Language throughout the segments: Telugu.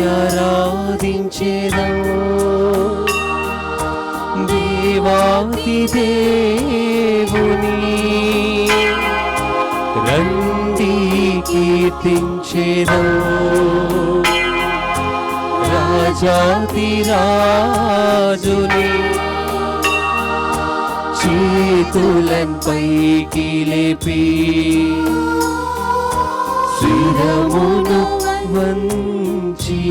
ఆరాధించెదము దేవాతి దేవుని రండి కీర్తించెదము రాజాతి రాజుని చేతులన్ పైకి లేపి శిరమును వంచి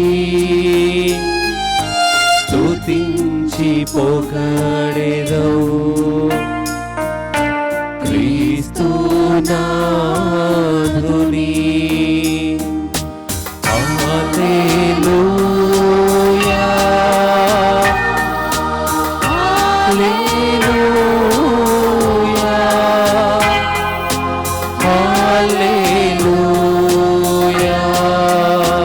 స్తుతించి పొగడెదవు క్రీస్తు నాథుని హల్లెలూయా హల్లెలూయా హల్లెలూయా హల్లెలూయా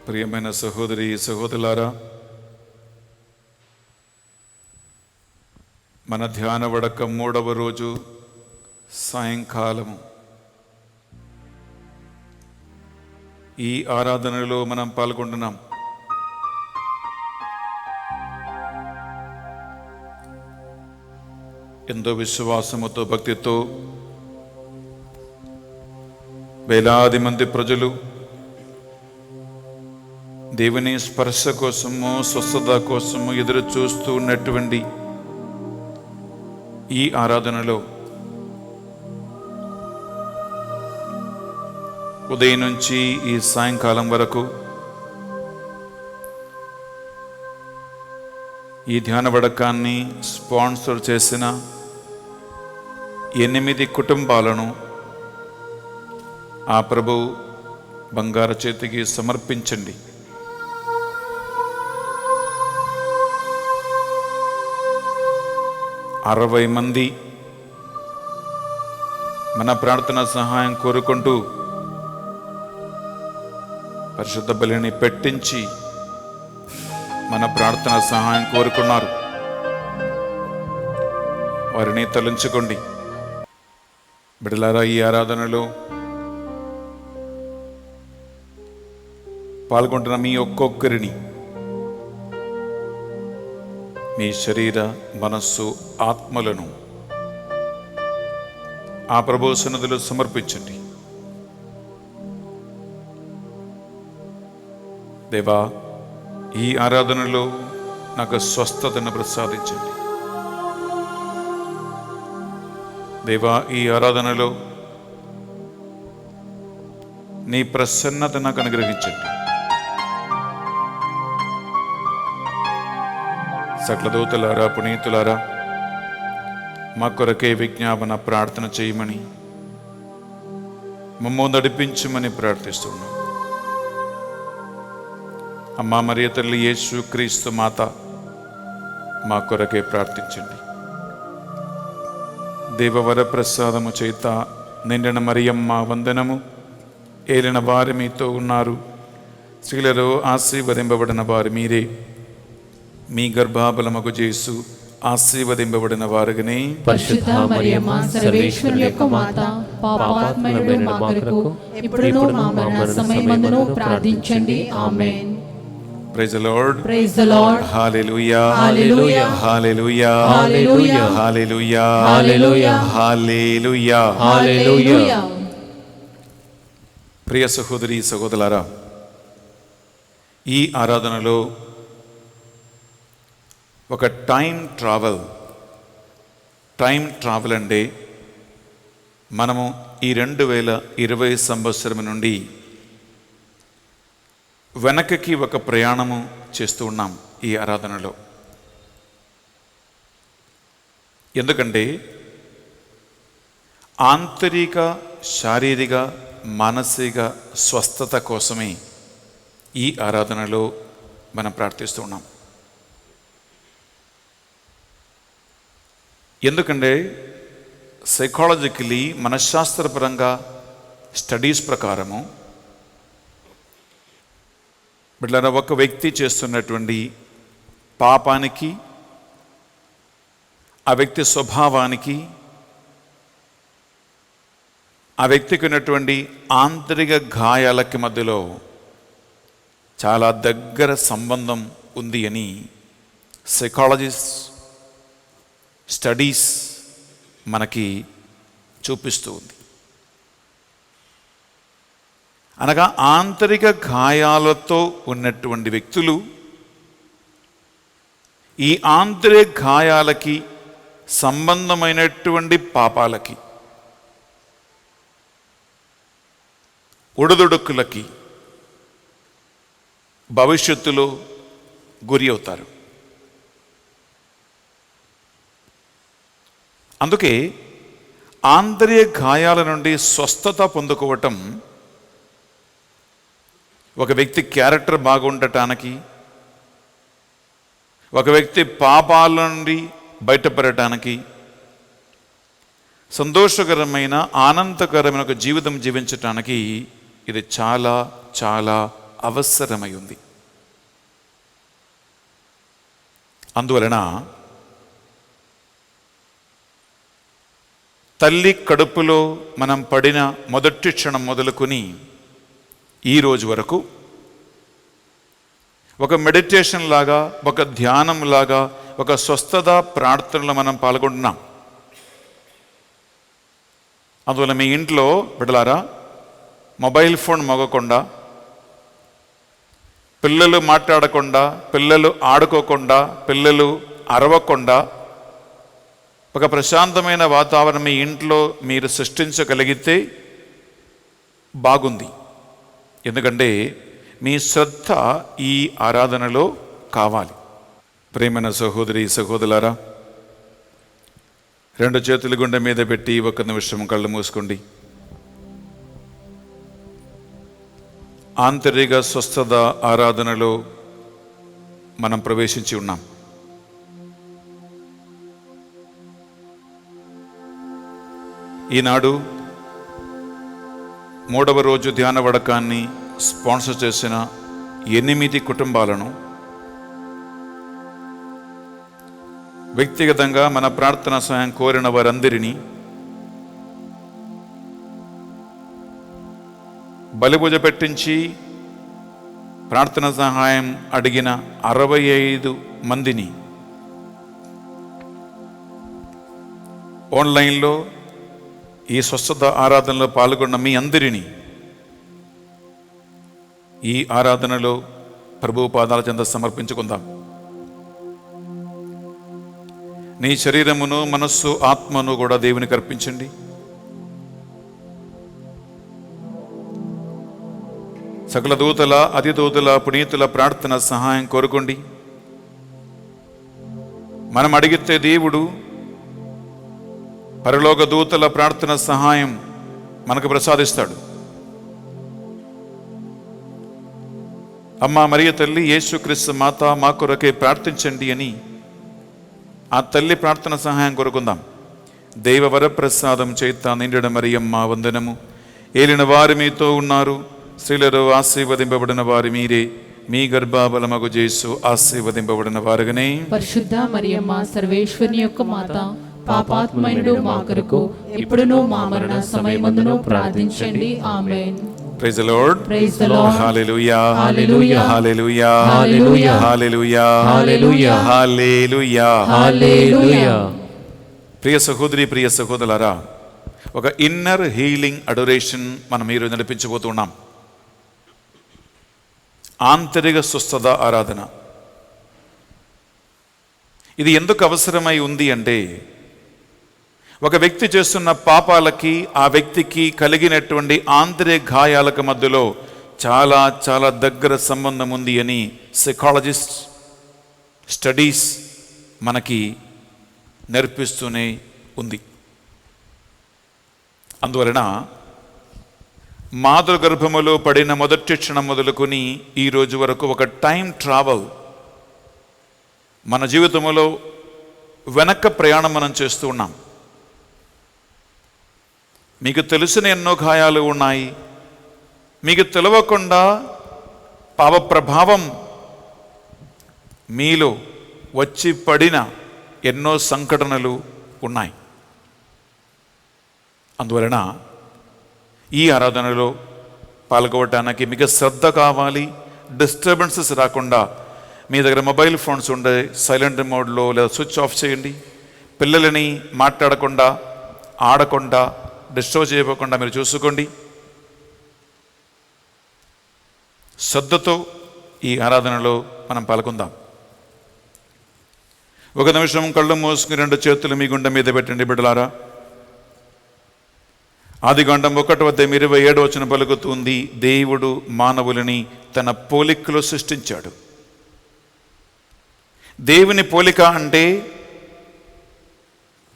ప్రియమైన సహోదరి సహోదరులారా, మన ధ్యాన వడక 3వ రోజు సాయంకాలం ఈ ఆరాధనలో మనం పాల్గొంటున్నాం. ఎంతో విశ్వాసముతో భక్తితో వేలాది మంది ప్రజలు దేవుని స్పర్శ కోసము స్వస్థత కోసము ఎదురు చూస్తూ ఉన్నటువంటి ఈ ఆరాధనలో ఉదయం నుంచి ఈ సాయంకాలం వరకు ఈ ధ్యాన వడకాన్ని స్పాన్సర్ చేసిన 8 కుటుంబాలను ఆ ప్రభు బంగారు చేతికి సమర్పించండి. అరవై మంది మన ప్రార్థన సహాయం కోరుకుంటూ పరిశుద్ధ బలిని పెట్టించి మన ప్రార్థన సహాయం కోరుకున్నారు. వారిని తలంచుకోండి. బిడ్డలారా, ఈ ఆరాధనలో పాల్గొంటున్న మీ ఒక్కొక్కరిని మీ శరీర మనస్సు ఆత్మలను ఆ ప్రభు సన్నిధిలో సమర్పించండి. దేవా, ఈ ఆరాధనలో నాకు స్వస్థతను ప్రసాదించండి. దేవా, ఈ ఆరాధనలో నీ ప్రసన్నత నాకు అనుగ్రహించండి. సకల దూతలారా, పునీతులారా, మా కొరకే విజ్ఞాపన ప్రార్థన చేయమని మమ్మల్ని నడిపించమని ప్రార్థిస్తున్నాం. అమ్మా మరియ తల్లి, యేసు క్రీస్తు మాత, మా కొరకే ప్రార్థించండి. దేవవర ప్రసాదము చేత నిండిన మరియమ్మ వందనము. ఏలిన వారు మీతో ఉన్నారు. స్త్రీలలో ఆశీర్వదింపబడిన వారు మీరే. మీ గర్భఫలమగు యేసు ఆశీర్వదింపబడిన వారుగానే. పరిశుద్ధ మరియమ్మ సర్వేశ్వరుని యొక్క మాత, పాపాత్మయుడైన మా కొరకు ఇప్పుడును మా మరణ సమయమందును ప్రార్థించండి. ఆమేన్. Praise the Lord. Praise the Lord. Hallelujah. Hallelujah. Hallelujah. Hallelujah. Hallelujah. Hallelujah. Hallelujah. Hallelujah. ప్రియ సహోదరి సహోదరులారా, ఈ ఆరాధనలో ఒక టైం ట్రావెల్ అంటే మనము ఈ 2020 సంవత్సరం నుండి వెనకకి ఒక ప్రయాణము చేస్తూ ఉన్నాం ఈ ఆరాధనలో. ఎందుకంటే ఆంతరిక, శారీరక, మానసిక స్వస్థత కోసమే ఈ ఆరాధనలో మనం ప్రార్థిస్తూ ఉన్నాం. ఎందుకంటే సైకాలజికలీ, మనశ్శాస్త్రపరంగా స్టడీస్ ప్రకారము బిడ్డలారా, ఒక వ్యక్తి చేస్తున్నటువంటి పాపానికి, ఆ వ్యక్తి స్వభావానికి, ఆ వ్యక్తికి ఉన్నటువంటి ఆంతరిక గాయాలకి మధ్యలో చాలా దగ్గర సంబంధం ఉంది అని సైకాలజిస్ట్ స్టడీస్ మనకి చూపిస్తూ ఉంది. అనగా ఆంతరిక గాయాలతో ఉన్నటువంటి వ్యక్తులు ఈ ఆంతరిక గాయాలకి సంబంధమైనటువంటి పాపాలకి, ఒడిదుడుకులకి భవిష్యత్తులో గురి అవుతారు. అందుకే ఆంతరిక గాయాల నుండి స్వస్థత పొందుకోవటం, ఒక వ్యక్తి క్యారెక్టర్ బాగుండటానికి, ఒక వ్యక్తి పాపాల నుండి బయటపడటానికి, సంతోషకరమైన ఆనందకరమైన ఒక జీవితం జీవించటానికి ఇది చాలా చాలా అవసరమై ఉంది. అందువలన తల్లి కడుపులో మనం పడిన మొదటి క్షణం మొదలుకొని ఈ రోజు వరకు ఒక మెడిటేషన్ లాగా, ఒక ధ్యానం లాగా, ఒక స్వస్థత ప్రార్థనలో మనం పాల్గొంటున్నాం. అందువల్ల మీ ఇంట్లో బిడ్డలారా మొబైల్ ఫోన్ మోగకుండా, పిల్లలు మాట్లాడకుండా, పిల్లలు ఆడుకోకుండా, పిల్లలు అరవకుండా ఒక ప్రశాంతమైన వాతావరణం మీ ఇంట్లో మీరు సృష్టించగలిగితే బాగుంది. ఎందుకంటే మీ శ్రద్ధ ఈ ఆరాధనలో కావాలి. ప్రేమైన సహోదరి సహోదరులారా, 2 చేతులు గుండె మీద పెట్టి 1 నిమిషం కళ్ళు మూసుకోండి. ఆంతరిక స్వస్థత ఆరాధనలో మనం ప్రవేశించి ఉన్నాం. ఈనాడు 3వ రోజు ధ్యాన వడకాన్ని స్పాన్సర్ చేసిన 8 కుటుంబాలను వ్యక్తిగతంగా మన ప్రార్థన సహాయం కోరిన వారందరినీ బలిభుజ పెట్టించి ప్రార్థన సహాయం అడిగిన 65 మందిని ఆన్లైన్లో ఈ స్వస్థత ఆరాధనలో పాల్గొన్న మీ అందరినీ ఈ ఆరాధనలో ప్రభువు పాదాల చెంత సమర్పించుకుందాం. నీ శరీరమును, మనస్సు, ఆత్మను కూడా దేవునికి అర్పించండి. సకల దూతల, అతిదూతల, పునీతుల ప్రార్థన సహాయం కోరుకోండి. మనం అడిగితే దేవుడు పరలోక దూతల ప్రార్థన సహాయం మనకు ప్రసాదిస్తాడు. అమ్మా మరియ తల్లి, యేసుక్రీస్తు మాత మా కొరకే ప్రార్థించండి అని ఆ తల్లి ప్రార్థన సహాయం కోరుకుందాం. దైవ వరప్రసాదం చేత నిండిన మరియమ్మ వందనము. ఏలిన వారు మీతో ఉన్నారు, స్త్రీలలో ఆశీర్వదింపబడిన వారు మీరే, మీ గర్భఫలమగు యేసు ఆశీర్వదింపబడిన వారుగానే. పరిశుద్ధ మరియమ్మ సర్వేశ్వరుని యొక్క మాత, పాపాత్మయుడు మా కొరకు ఇప్పుడును మా మరణ సమయమందును ప్రార్థించండి. ఆమేన్. Praise the Lord. Praise the Lord. Hallelujah. Hallelujah. Hallelujah. Hallelujah. Hallelujah. Hallelujah. Hallelujah. Hallelujah. ప్రియ సహోదరి, ప్రియ సహోదరులారా, ఒక ఇన్నర్ హీలింగ్ అడోరేషన్ మనం ఈరోజు నడిపించబోతున్నాం. ఆంతరిక స్వస్థత ఆరాధన. ఇది ఎందుకు అవసరమై ఉంది అంటే, ఒక వ్యక్తి చేస్తున్న పాపాలకి ఆ వ్యక్తికి కలిగినటువంటి ఆంతరిక గాయాలకు మధ్యలో చాలా చాలా దగ్గర సంబంధం ఉంది అని సైకాలజిస్ట్ స్టడీస్ మనకి నేర్పిస్తూనే ఉంది. అందువలన మాతృ గర్భములో పడిన మొదటి క్షణం మొదలుకొని ఈ రోజు వరకు ఒక టైం ట్రావెల్ మన జీవితంలో వెనక్క ప్రయాణం మనం చేస్తూ ఉన్నాం. మీకు తెలిసిన ఎన్నో గాయాలు ఉన్నాయి. మీకు తెలియకుండా పాప ప్రభావం మీలో వచ్చి పడిన ఎన్నో సంఘటనలు ఉన్నాయి. అందువలన ఈ ఆరాధనలో పాల్గొనడానికి మీకు శ్రద్ధ కావాలి. డిస్టర్బెన్సెస్ రాకుండా మీ దగ్గర మొబైల్ ఫోన్స్ ఉండే సైలెంట్ మోడ్లో లేదా స్విచ్ ఆఫ్ చేయండి. పిల్లలని మాట్లాడకుండా, ఆడకుండా, డిస్టర్బ్ చేయకుండా మీరు చూసుకోండి. శ్రద్ధతో ఈ ఆరాధనలో మనం పాల్గొందాం. 1 నిమిషం కళ్ళు మూసుకుని 2 చేతులు మీ గుండె మీద పెట్టండి బిడ్డలారా. ఆదికాండం 1:27 పలుకుతుంది, దేవుడు మానవులని తన పోలికలో సృష్టించాడు. దేవుని పోలిక అంటే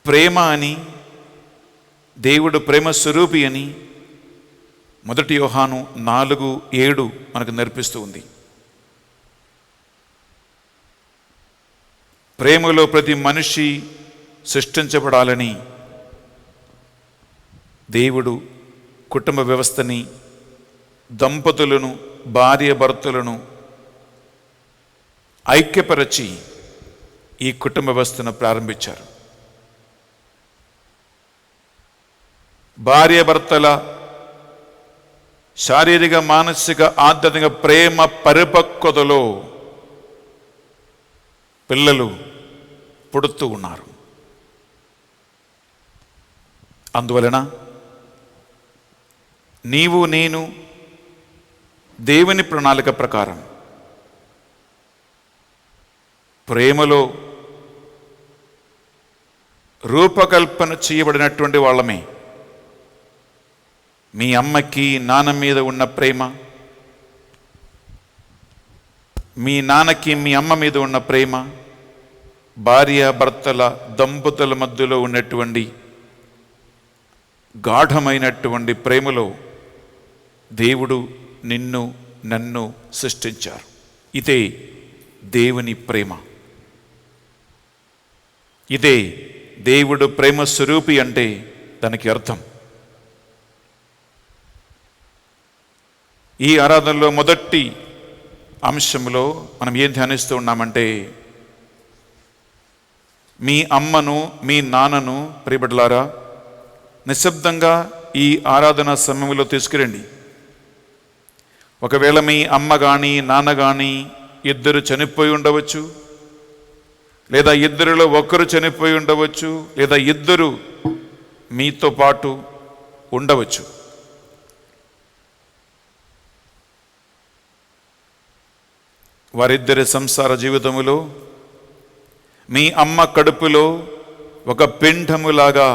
ప్రేమ అని, దేవుడు ప్రేమ స్వరూపి అని 1 యోహాను 4:7 మనకు నేర్పిస్తూ ఉంది. ప్రేమలో ప్రతి మనిషి సృష్టించబడాలని దేవుడు కుటుంబ వ్యవస్థని, దంపతులను, భార్య భర్తలను ఐక్యపరచి ఈ కుటుంబ వ్యవస్థను ప్రారంభించారు. భార్య భర్తల శారీరక, మానసిక, ఆధ్యాత్మిక ప్రేమ పరిపక్వతలో పిల్లలు పుడుతూ ఉన్నారు. అందువలన నీవు నేను దేవుని ప్రణాళిక ప్రకారం ప్రేమలో రూపకల్పన చేయబడినటువంటి వాళ్ళమే. మీ అమ్మకి నాన్న మీద ఉన్న ప్రేమ, మీ నాన్నకి మీ అమ్మ మీద ఉన్న ప్రేమ, భార్య భర్తల దంపతుల మధ్యలో ఉన్నటువంటి గాఢమైనటువంటి ప్రేమలో దేవుడు నిన్ను నన్ను సృష్టించారు. ఇదే దేవుని ప్రేమ. ఇదే దేవుడు ప్రేమ స్వరూపి అంటే దానికి అర్థం. ఈ ఆరాధనలో మొదటి అంశంలో మనం ఏం ధ్యానిస్తూ ఉన్నామంటే, మీ అమ్మను మీ నాన్నను ప్రియబిడ్డలారా నిశ్శబ్దంగా ఈ ఆరాధన సమయంలో తీసుకురండి. ఒకవేళ మీ అమ్మ కానీ నాన్న కానీ ఇద్దరు చనిపోయి ఉండవచ్చు, లేదా ఇద్దరిలో ఒకరు చనిపోయి ఉండవచ్చు, లేదా ఇద్దరు మీతో పాటు ఉండవచ్చు. వారిద్దరి సంసార జీవితములో మీ అమ్మ కడుపులో ఒక పిండములాగా,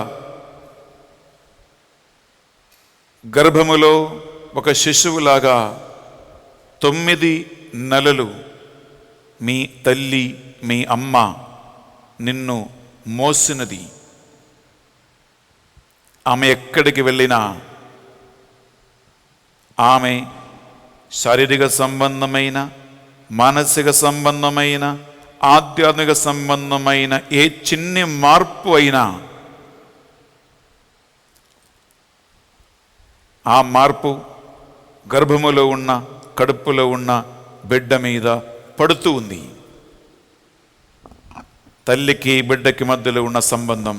గర్భములో ఒక శిశువులాగా 9 నెలలు మీ తల్లి మీ అమ్మ నిన్ను మోసినది. ఆమె ఎక్కడికి వెళ్ళినా ఆమె శారీరక సంబంధమైన, మానసిక సంబంధమైన, ఆధ్యాత్మిక సంబంధమైన ఏ చిన్ని మార్పు అయినా ఆ మార్పు గర్భములో ఉన్న, కడుపులో ఉన్న బిడ్డ మీద పడుతూ ఉంది. తల్లికి బిడ్డకి మధ్యలో ఉన్న సంబంధం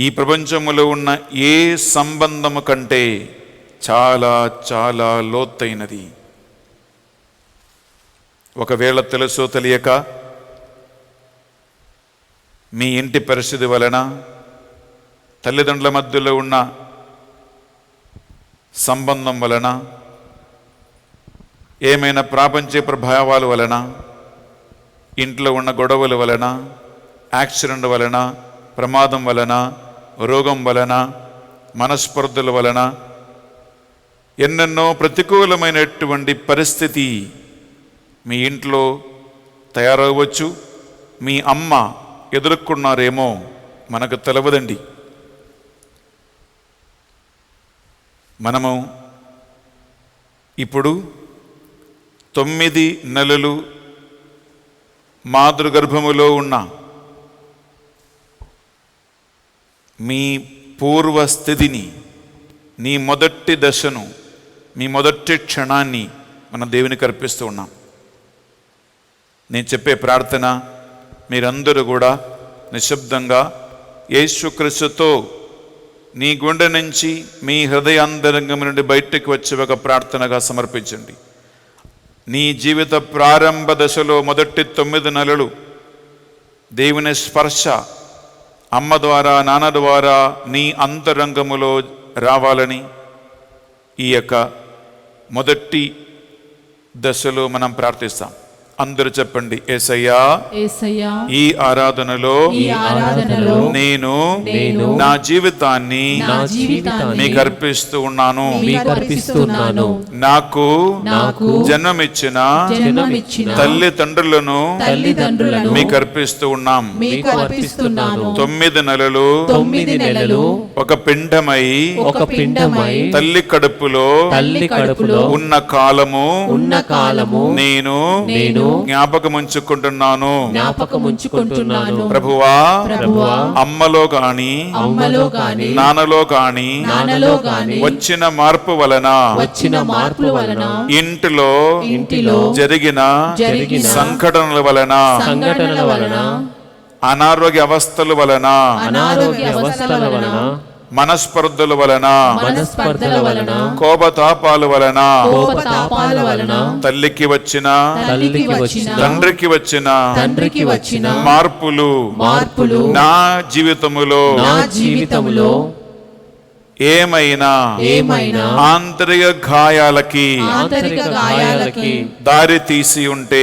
ఈ ప్రపంచంలో ఉన్న ఏ సంబంధము కంటే చాలా చాలా లోతైనది. ఒకవేళ తెలుసో తెలియక మీ ఇంటి పరిస్థితి వలన, తల్లిదండ్రుల మధ్యలో ఉన్న సంబంధం వలన, ఏమైనా ప్రాపంచిక ప్రభావాల వలన, ఇంట్లో ఉన్న గొడవల వలన, యాక్సిడెంట్ వలన, ప్రమాదం వలన, రోగం వలన, మనస్పర్ధల వలన ఎన్నెన్నో ప్రతికూలమైనటువంటి పరిస్థితి మీ ఇంట్లో తయారవ్వచ్చు. మీ అమ్మ ఎదుర్కొన్నారేమో మనకు తెలవదండి. మనము ఇప్పుడు 9 నెలలు మాతృగర్భములో ఉన్న మీ పూర్వస్థితిని, నీ మొదటి దశను, మీ మొదటి క్షణాన్ని మనం దేవునికి అర్పిస్తూ ఉన్నాం. నేను చెప్పే ప్రార్థన మీరందరూ కూడా నిశ్శబ్దంగా యేసుక్రీస్తుతో నీ గుండె నుంచి, మీ హృదయాంతరంగం నుండి బయటకు వచ్చే ఒక ప్రార్థనగా సమర్పించండి. నీ జీవిత ప్రారంభ దశలో మొదటి 9 నెలలు దేవుని స్పర్శ అమ్మ ద్వారా, నాన్న ద్వారా నీ అంతరంగములో రావాలని ఈ యొక్క మొదటి దశలో మనం ప్రార్థిస్తాం. అందరూ చెప్పండి, యేసయ్యా ఈ ఆరాధనలో నేను నా జీవితాన్ని మీకు అర్పిస్తూ ఉన్నాను. నాకు జన్మమిచ్చిన తల్లిదండ్రులను మీకు అర్పిస్తూ ఉన్నాం. 9 నెలలు ఒక పిండమై తల్లి కడుపులో ఉన్న కాలము నేను జ్ఞాపకముంచుకుంటున్నాను. ప్రభువా, అమ్మలో గాని నాన్నలో గాని వచ్చిన మార్పు వలన ఇంటిలో జరిగిన సంఘటనల వలన, అనారోగ్య అవస్థల వలన, మనస్పర్ధల వలన, కోపతాపాల వలన, తల్లికి వచ్చిన తండ్రికి వచ్చిన మార్పులు నా జీవితములో ఏమైనా ఆంతరిక గాయాలకి దారి తీసి ఉంటే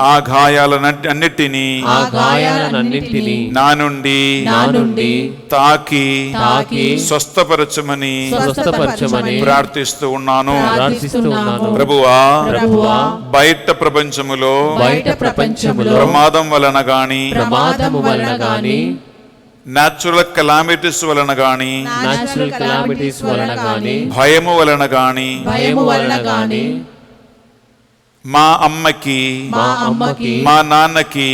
ఆ గాయాలన్నిటినీ నా నుండి తాకి స్వస్థపరచమని ప్రార్థిస్తూ ఉన్నాను. ప్రభువా, బయట ప్రపంచములో ప్రమాదం వలన గాని న్యాచురల్ కెలామిటీస్ వలన గాని భయము వలన గాని మా అమ్మకి మా నాన్నకి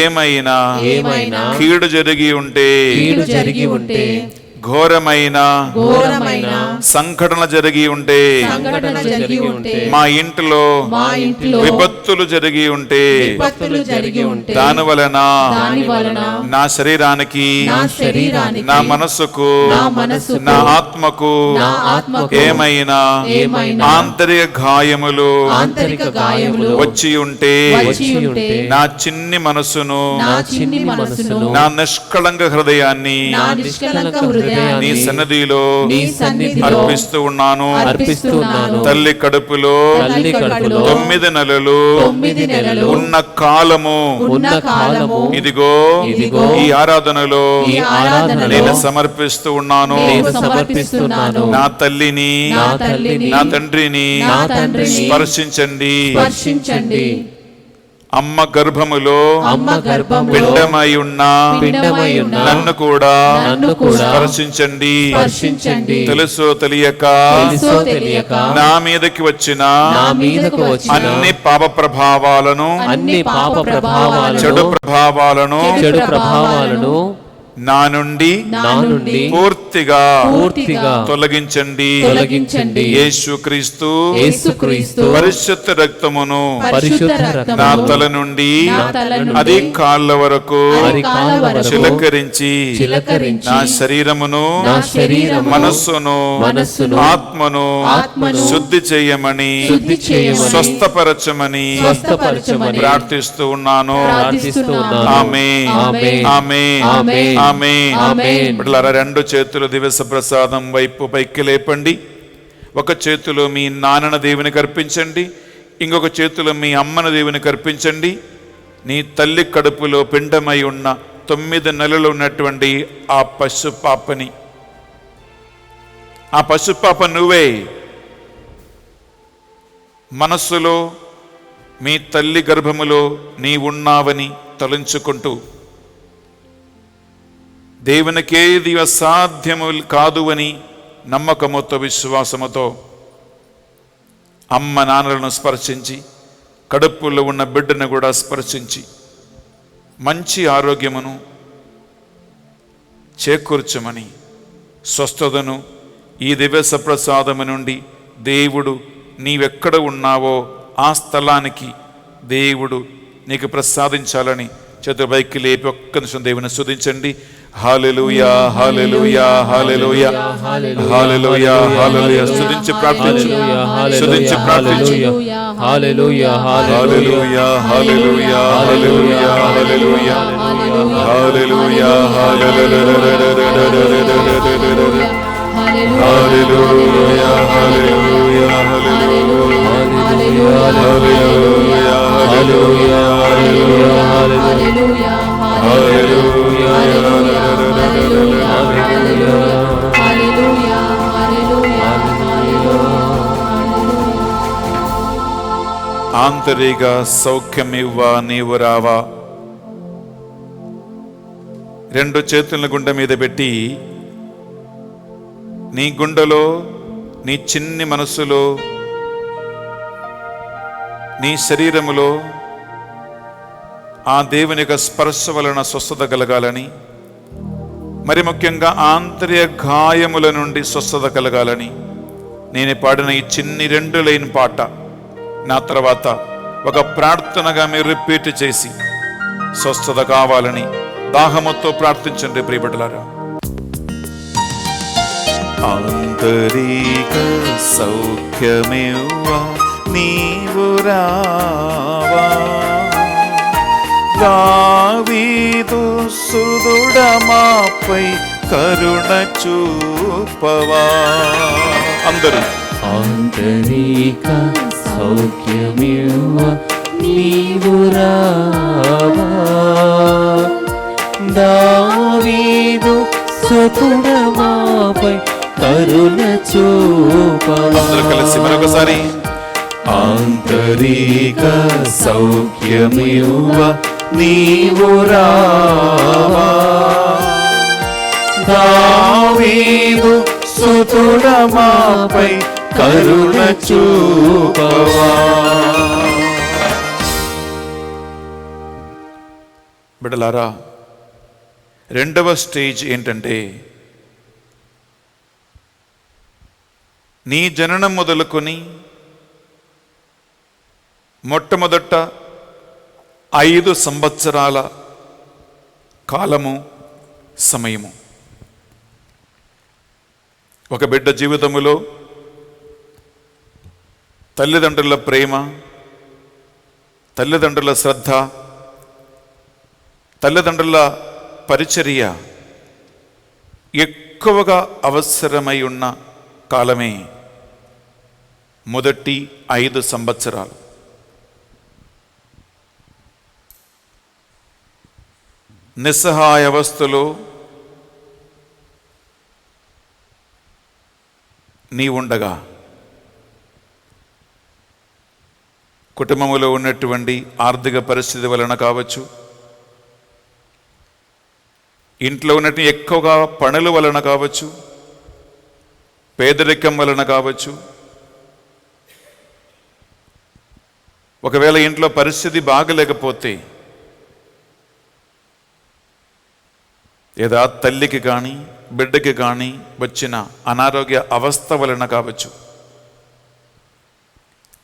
ఏమైనా కీడు జరిగి ఉంటే ఘోరమైన సంఘటన జరిగి ఉంటే మా ఇంట్లో విపత్తులు జరిగి ఉంటే దాని వలన నా శరీరానికి నా మనస్సుకు నా ఆత్మకు ఏమైనా ఆంతరిక గాయములు వచ్చి ఉంటే నా చిన్ని మనస్సును నా నిష్కళంక హృదయాన్ని నీ సన్నిధిలో అర్పిస్తూ ఉన్నాను. తల్లి కడుపులో 9 నెలలు ఉన్న కాలము ఇదిగో ఈ ఆరాధనలో నేను సమర్పిస్తూ ఉన్నాను. నా తల్లిని నా తండ్రిని స్పర్శించండి. అమ్మ గర్భములో పిండమై ఉన్న నన్ను కూడా స్పర్శించండి. తెలుసో తెలియక నా మీదకి వచ్చిన అన్ని పాప ప్రభావాలను చెడు ప్రభావాలను నా నుండి పూర్తిగా తొలగించండి. యేసుక్రీస్తు పరిశుద్ధ రక్తమును నా తల నుండి అది కాళ్ళ వరకు చిలకరించి నా శరీరమును మనస్సును ఆత్మను శుద్ధి చేయమని స్వస్థపరచమని ప్రార్థిస్తూ ఉన్నాను. ఆమేన్, ఆమేన్, ఆమేన్. బిడ్డలారా, 2 చేతులు దివస ప్రసాదం వైపు పైకి లేపండి. ఒక చేతిలో మీ నాన్నను దేవునికి అర్పించండి, ఇంకొక చేతిలో మీ అమ్మను దేవునికి అర్పించండి. నీ తల్లి కడుపులో పిండమై ఉన్న 9 నెలలు ఉన్నటువంటి ఆ పశుపాపని, ఆ పశుపాప నువ్వే. మనస్సులో మీ తల్లి గర్భములో నీ ఉన్నావని తలంచుకుంటూ దేవునికేది అసాధ్యము కాదు అని నమ్మకముతో విశ్వాసముతో అమ్మ నాన్నలను స్పర్శించి కడుపులో ఉన్న బిడ్డను కూడా స్పర్శించి మంచి ఆరోగ్యమును చేకూర్చమని స్వస్థతను ఈ దివ్య ప్రసాదము నుండి దేవుడు నీవెక్కడ ఉన్నావో ఆ స్థలానికి దేవుడు నీకు ప్రసాదించాలని చేతుల పైకి లేపి ఒక్క నిమిషం దేవుని స్తుతించండి. హల్లెలూయా, హల్లెలూయా, హల్లెలూయా, హల్లెలూయా, హల్లెలూయా. స్తుతించి ప్రార్థించు, స్తుతించి ప్రార్థించు. హల్లెలూయా, హల్లెలూయా, హల్లెలూయా, హల్లెలూయా, హల్లెలూయా, హల్లెలూయా, హల్లెలూయా, హల్లెలూయా, ఆంతరిక సౌఖ్యమివ్వ నీవు రావా. 2 చేతులను గుండె మీద పెట్టి నీ గుండెలో, నీ చిన్ని మనస్సులో, నీ శరీరములో ఆ దేవుని యొక్క స్పర్శ వలన స్వస్థత కలగాలని, మరి ముఖ్యంగా ఆంతర్య గాయముల నుండి స్వస్థత కలగాలని నేను పాడిన ఈ చిన్ని 2 లైన్ పాట నా తర్వాత ఒక ప్రార్థనగా మీరు రిపీట్ చేసి స్వస్థత కావాలని దాహముతో ప్రార్థించండి ప్రియబిడ్డలారా. ఆంతరిక సౌఖ్యమివ్వ నీవు రావా, దావీదు సుదుడ మాపై కరుణ చూపవా. అందరూ ఆంతరిక సౌఖ్యమివ్వ నీవు రావా, దావీదు సుతుడా మాపై కరుణ చూపవా. అందరూ కలిసి మరొకసారి. ఆంతరిక సౌఖ్యమివ్వ నీవు రావా, దావీదు సుతుడా మాపై కరుణ చూపవా. బిడ్డలారా, రెండవ స్టేజ్ ఏంటంటే నీ జననం మొదలుకొని మొట్టమొదట 5 సంవత్సరాల కాలము, సమయము. ఒక బిడ్డ జీవితములో తల్లిదండ్రుల ప్రేమ, తల్లిదండ్రుల శ్రద్ధ, తల్లిదండ్రుల పరిచర్య ఎక్కువగా అవసరమై ఉన్న కాలమే మొదటి 5 సంవత్సరాలు. నిస్సహాయ అవస్థలో నీ ఉండగా కుటుంబంలో ఉన్నటువంటి ఆర్థిక పరిస్థితి వలన కావచ్చు, ఇంట్లో ఉన్నటువంటి ఎక్కువగా పనుల వలన కావచ్చు, పేదరికం వలన కావచ్చు, ఒకవేళ ఇంట్లో పరిస్థితి బాగలేకపోతే లేదా తల్లికి కానీ బిడ్డకి కానీ వచ్చిన అనారోగ్య అవస్థ వలన కావచ్చు,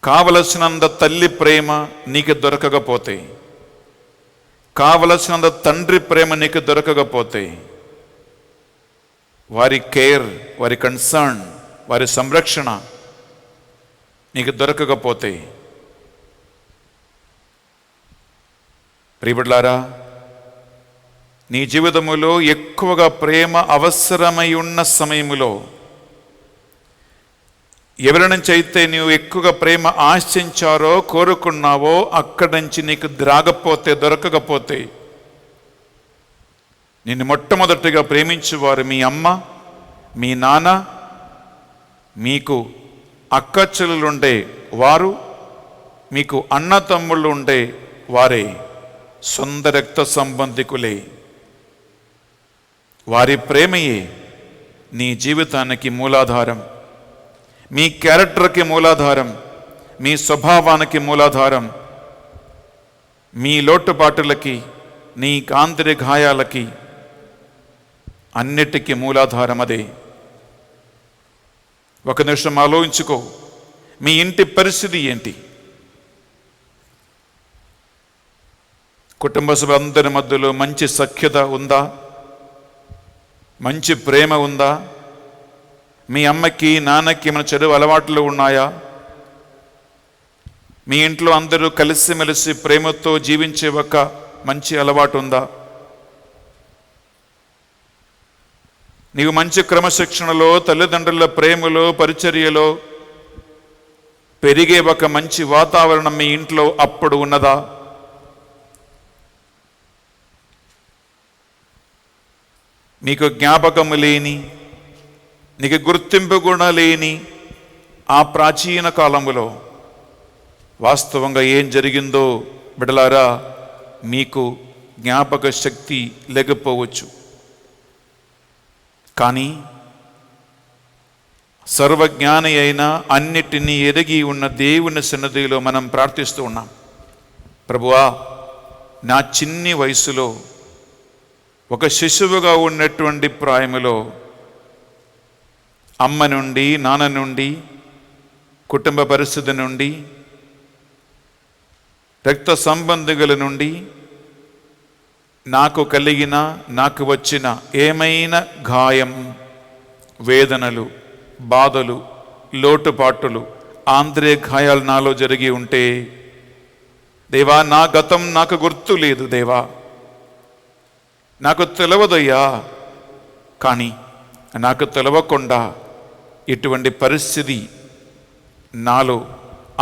కావలసినంత తల్లి ప్రేమ నీకు దొరకకపోతే, కావలసినంత తండ్రి ప్రేమ నీకు దొరకకపోతే, వారి కేర్, వారి కన్సర్న్, వారి సంరక్షణ నీకు దొరకకపోతే, ప్రియబిడ్డలారా, నీ జీవితములో ఎక్కువగా ప్రేమ అవసరమై ఉన్న సమయములో ఎవరి నుంచి అయితే నీవు ఎక్కువగా ప్రేమ ఆశించారో, కోరుకున్నావో అక్కడి నుంచి నీకు దొరకకపోతే, నిన్ను మొట్టమొదటిగా ప్రేమించేవారు మీ అమ్మ, మీ నాన్న, మీకు అక్క చెల్లెలుండే వారు, మీకు అన్న తమ్ముళ్ళు ఉండే వారే, సొంత రక్త సంబంధికులే. వారి ప్రేమయే నీ జీవితానికి మూలాధారం, మీ క్యారెక్టర్కి మూలాధారం, మీ స్వభావానికి మూలాధారం, మీ లోటుపాటులకి, నీ ఆంతరిక గాయాలకి అన్నిటికీ మూలాధారం అదే. ఒక నిమిషం ఆలోచించుకో, మీ ఇంటి పరిస్థితి ఏంటి? కుటుంబ సభ్యులందరి మధ్యలో మంచి సఖ్యత ఉందా? మంచి ప్రేమ ఉందా? మీ అమ్మకి నాన్నకి మన చెడు అలవాట్లు ఉన్నాయా? మీ ఇంట్లో అందరూ కలిసిమెలిసి ప్రేమతో జీవించే ఒక మంచి అలవాటు ఉందా? నీవు మంచి క్రమశిక్షణలో, తల్లిదండ్రుల ప్రేమలో, పరిచర్యలో పెరిగే ఒక మంచి వాతావరణం మీ ఇంట్లో అప్పుడు ఉన్నదా? నీకు జ్ఞాపకము లేని, నీకు గుర్తింపు కూడా లేని ఆ ప్రాచీన కాలములో వాస్తవంగా ఏం జరిగిందో బిడ్డలారా మీకు జ్ఞాపక శక్తి లేకపోవచ్చు. కానీ సర్వజ్ఞాని అయిన, అన్నిటినీ ఎరిగి ఉన్న దేవుని సన్నిధిలో మనం ప్రార్థిస్తూ ఉన్నాం. ప్రభువా, నా చిన్ని వయసులో ఒక శిశువుగా ఉన్నటువంటి ప్రాయములో అమ్మ నుండి, నాన్న నుండి, కుటుంబ పరిస్థితి నుండి, రక్త సంబంధికుల నుండి నాకు కలిగిన, నాకు వచ్చిన ఏమైనా గాయం, వేదనలు, బాధలు, లోటుపాటులు, ఆంతరిక గాయాలు నాలో జరిగి ఉంటే దేవా, నా గతం నాకు గుర్తు లేదు దేవా, నాకు తెలియదయ్యా, కానీ నాకు తెలవకుండా ఇటువంటి పరిస్థితి నాలో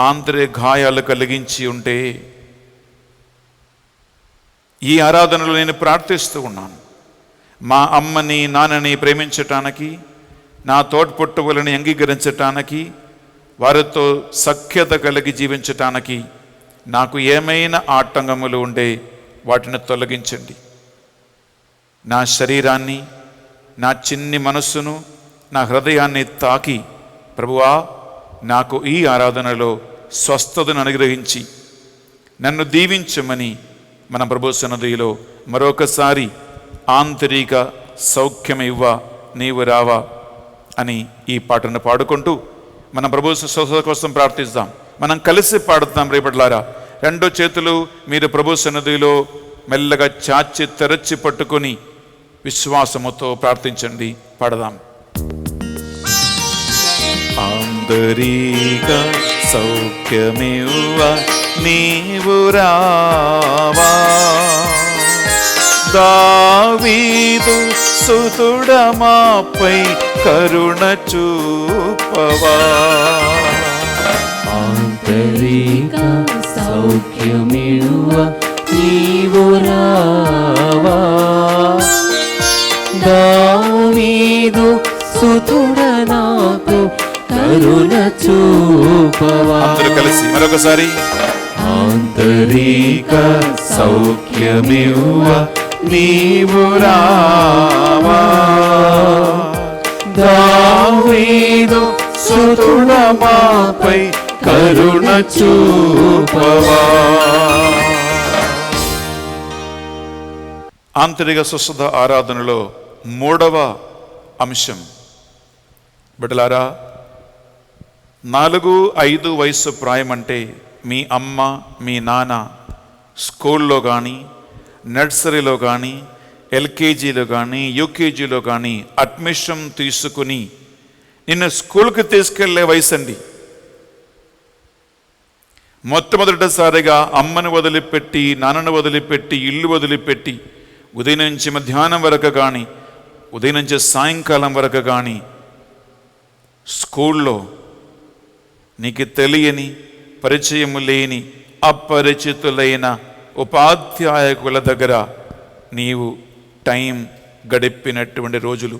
ఆంతర్య గాయాలు కలిగించి ఉంటే ఈ ఆరాధనలో నేను ప్రార్థిస్తూ ఉన్నాను. మా అమ్మని నాన్నని ప్రేమించటానికి, నా తోడ్పుట్టువులని అంగీకరించటానికి, వారితో సఖ్యత కలిగి జీవించటానికి నాకు ఏమైనా ఆటంకములు ఉండే వాటిని తొలగించండి. నా శరీరాన్ని, నా చిన్ని మనస్సును, నా హృదయాన్ని తాకి ప్రభువా నాకు ఈ ఆరాధనలో స్వస్థతను అనుగ్రహించి నన్ను దీవించమని మన ప్రభు సన్నిధిలో మరొకసారి ఆంతరిక సౌఖ్యం ఇవ్వ నీవు రావా అని ఈ పాటను పాడుకుంటూ మన ప్రభు స్వస్థత కోసం ప్రార్థిస్తాం. మనం కలిసి పాడుతాం. రేపట్లారా 2 చేతులు మీరు ప్రభు సన్నిధిలో మెల్లగా చాచి తెరచి పట్టుకొని విశ్వాసముతో ప్రార్థించండి. పాడదాం. ఆంతరిక సౌఖ్యమివ్వ నీవు రావా, దావీదు సుతుడమాపై కరుణ చూపవా. ఆంతరిక సౌఖ్యమివ్వ నీవు రావా, దావీదు సుతుడనాకు కరుణ చూపవా. అందరూ కలిసి మరొకసారి. ఆంతరిక సౌఖ్యమివ్వ నీవు రావా, దావీదు సుతుడమాపై కరుణ చూపవా. ఆంతరిక స్వస్థత ఆరాధనలో 3వ అంశం. బిడ్డలారా, 4-5 వయసు ప్రాయం అంటే మీ అమ్మ మీ నాన్న స్కూల్లో కానీ, నర్సరీలో కానీ, ఎల్కేజీలో కానీ, యూకేజీలో కానీ అడ్మిషన్ తీసుకుని నిన్ను స్కూల్కి తీసుకెళ్లే వయసు అండి. మొట్టమొదటిసారిగా అమ్మను వదిలిపెట్టి, నాన్నను వదిలిపెట్టి, ఇల్లు వదిలిపెట్టి ఉదయం నుంచి మధ్యాహ్నం వరకు కానీ, ఉదయం నుంచి సాయంకాలం వరకు కానీ స్కూల్లో నీకు తెలియని, పరిచయము లేని, అపరిచితులైన ఉపాధ్యాయకుల దగ్గర నీవు టైం గడిపినటువంటి రోజులు.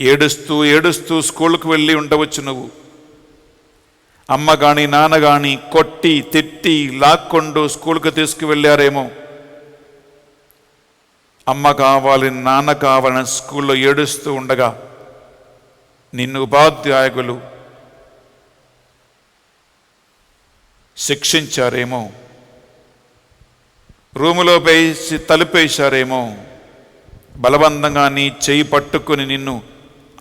ఏడుస్తూ ఏడుస్తూ స్కూల్కి వెళ్ళి ఉండవచ్చు. నువ్వు అమ్మ కానీ నాన్న కానీ కొట్టి తిట్టి లాక్కొండు స్కూల్కి తీసుకువెళ్ళారేమో. అమ్మ కావాలి, నాన్న కావాలని స్కూల్లో ఏడుస్తూ ఉండగా నిన్ను ఉపాధ్యాయులు శిక్షించారేమో, రూములో వేసి తలుపేశారేమో, బలవంతంగా నీ చేయి పట్టుకుని నిన్ను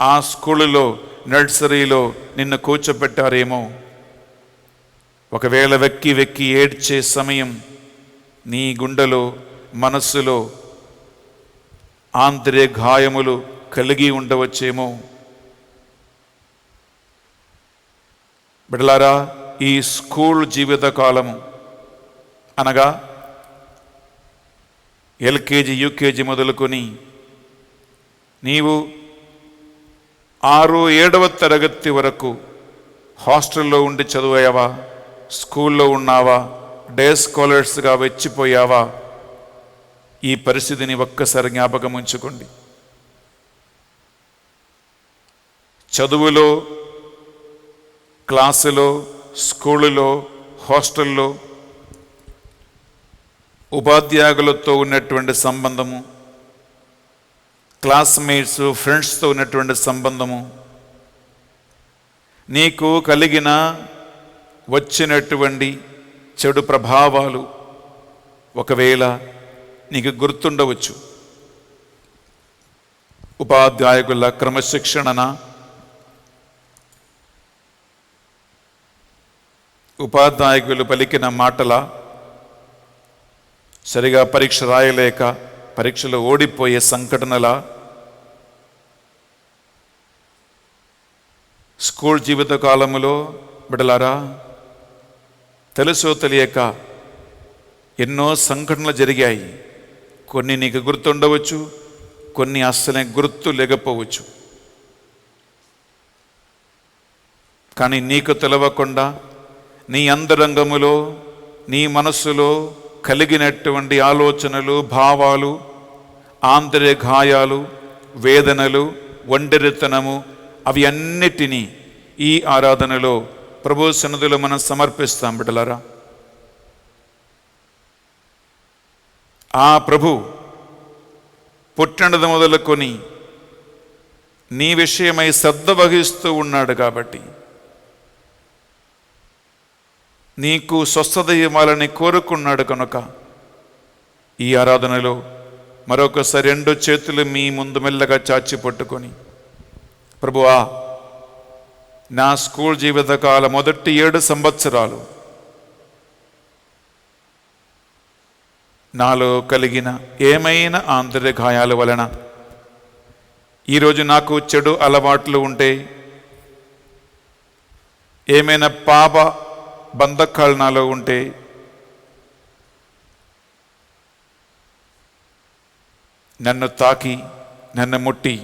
ఆ స్కూలులో, నర్సరీలో నిన్ను కూర్చోబెట్టారేమో. ఒకవేళ వెక్కి వెక్కి ఏడ్చే సమయం నీ గుండెలో, మనస్సులో ఆంతర్య గాయములు కలిగి ఉండవచ్చేమో. బిడ్డలారా, ఈ స్కూల్ జీవిత కాలము అనగా ఎల్కేజీ, యూకేజీ మొదలుకొని నీవు 6-7వ తరగతి వరకు హాస్టల్లో ఉండి చదివావా, స్కూల్లో ఉన్నావా, డే స్కాలర్స్గా వెచ్చిపోయావా? ఈ పరిస్థితిని ఒక్కసారి జ్ఞాపకం ఉంచుకోండి. చదువులో, క్లాసులో, స్కూలులో, హాస్టల్లో ఉపాధ్యాయులతో ఉన్నటువంటి సంబంధము, క్లాస్మేట్స్, ఫ్రెండ్స్తో ఉన్నటువంటి సంబంధము, నీకు కలిగిన వచ్చినటువంటి చెడు ప్రభావాలు ఒకవేళ నీకు గుర్తుండవచ్చు. ఉపాధ్యాయుల క్రమశిక్షణన, ఉపాధ్యాయులు పలికిన మాటల, సరిగా పరీక్ష రాయలేక పరీక్షలో ఓడిపోయే సంఘటనల, స్కూల్ జీవిత కాలములో బిడ్డలారా తెలుసో తెలియక ఎన్నో సంఘటనలు జరిగాయి. కొన్ని నీకు గుర్తుండవచ్చు, కొన్ని అస్సలే గుర్తు లేకపోవచ్చు. కానీ నీకు తెలవకుండా నీ అంతరంగములో, నీ మనస్సులో కలిగినటువంటి ఆలోచనలు, భావాలు, ఆంతర్య గాయాలు, వేదనలు, ఒంటరితనము, అవి అన్నిటినీ ఈ ఆరాధనలో ప్రభు సన్నిధిలో మనం సమర్పిస్తాం బిడ్డలారా. ఆ ప్రభు పుట్టినది మొదలుకొని నీ విషయమై శ్రద్ధ వహిస్తూ ఉన్నాడు కాబట్టి నీకు స్వస్థత ఇవ్వాలని కోరుకున్నాడు కనుక ఈ ఆరాధనలో మరొకసారి 2 చేతులు మీ ముందు మెల్లగా చాచి పట్టుకొని, ప్రభువా, నా స్కూల్ జీవితకాల మొదటి 7 సంవత్సరాలు నాలో కలిగిన ఏమైనా ఆంతర్య గాయాల వలన ఈరోజు నాకు చెడు అలవాట్లు ఉంటే, ఏమైనా పాప బంధకాలు నాలో ఉంటే, నన్ను తాకి నన్ను ముట్టి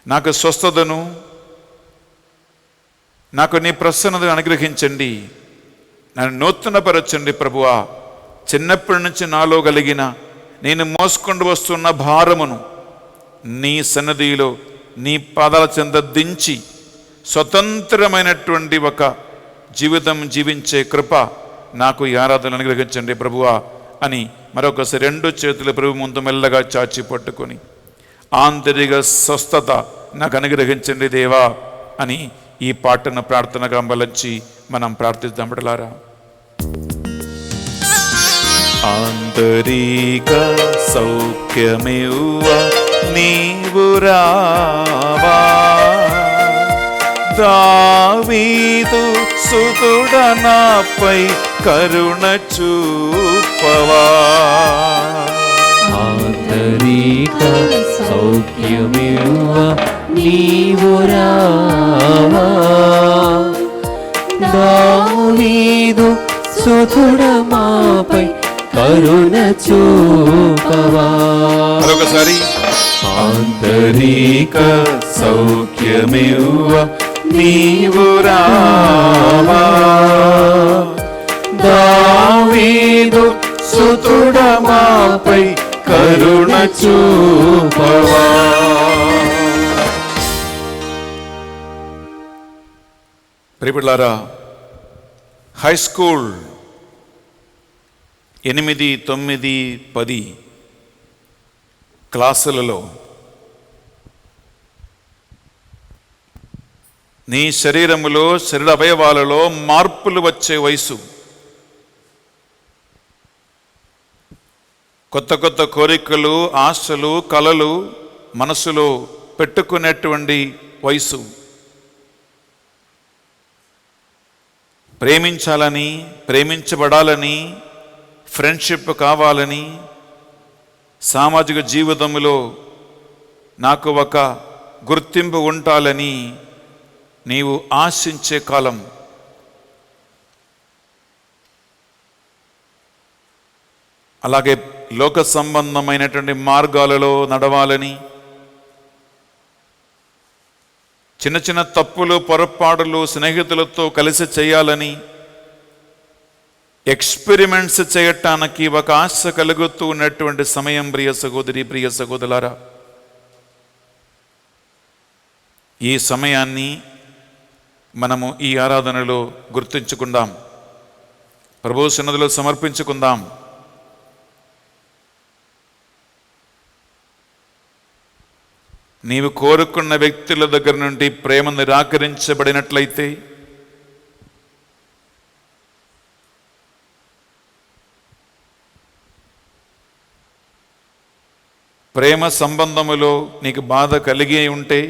నాకు స్వస్థతను, నాకు నీ ప్రసన్నతను అనుగ్రహించండి, నన్ను నూతనపరచండి ప్రభువా. చిన్నప్పటి నుంచి నాలో కలిగిన నేను మోసుకుంటూ వస్తున్న భారమును నీ సన్నిధిలో నీ పాదాల చెంత దించి స్వతంత్రమైనటువంటి ఒక జీవితం జీవించే కృప నాకు ఈ ఆరాధన అనుగ్రహించండి ప్రభువా అని మరొకసారి 2 చేతుల ప్రభు ముందు మెల్లగా చాచి పట్టుకొని, ఆంతరిక స్వస్థత నాకు అనుగ్రహించండి దేవా అని ఈ పాటను ప్రార్థనగా బలించి మనం ప్రార్థిద్దాం బిడ్డలారా. ఆంతరిక సౌఖ్యమివ్వ నీవు రావా, దావీదు సుతుడ నాపై కరుణ చూపవా. ఆంతరిక సౌఖ్యమివ్వ నీవు రావా, దావీదు సుతుడ మాపై కరుణ చూపవా. మరొకసారి, ఆంతరిక సౌఖ్యమివ్వ నీవు రావా, దావీదు సుతుడ మాపై కరుణ చూపవా. ప్రియలారా, హై స్కూల్ 8, 9, 10 క్లాసులలో నీ శరీరములో, శరీర అవయవాలలో మార్పులు వచ్చే వయసు. కొత్త కొత్త కోరికలు, ఆశలు, కలలు మనసులో పెట్టుకునేటువంటి వయసు. ప్రేమించాలని, ప్రేమించబడాలని, ఫ్రెండ్షిప్ కావాలని, సామాజిక జీవితంలో నాకు ఒక గుర్తింపు ఉండాలని నీవు ఆశించే కాలం. అలాగే లోక సంబంధమైనటువంటి మార్గాలలో నడవాలని, చిన్న చిన్న తప్పులు, పొరపాటులు స్నేహితులతో కలిసి చేయాలని, ఎక్స్పెరిమెంట్స్ చేయటానికి ఒక ఆశ కలుగుతూ ఉన్నటువంటి సమయం. ప్రియ సహోదరి, ప్రియ సహోదరులారా, ఈ సమయాన్ని మనము ఈ ఆరాధనలో గుర్తించుకుందాం, ప్రభు సన్నిధిలో సమర్పించుకుందాం. నీవు కోరుకున్న వ్యక్తుల దగ్గర నుండి ప్రేమ నిరాకరించబడినట్లయితే, ప్రేమ సంబంధములో నీకు బాధ కలిగి ఉంటే,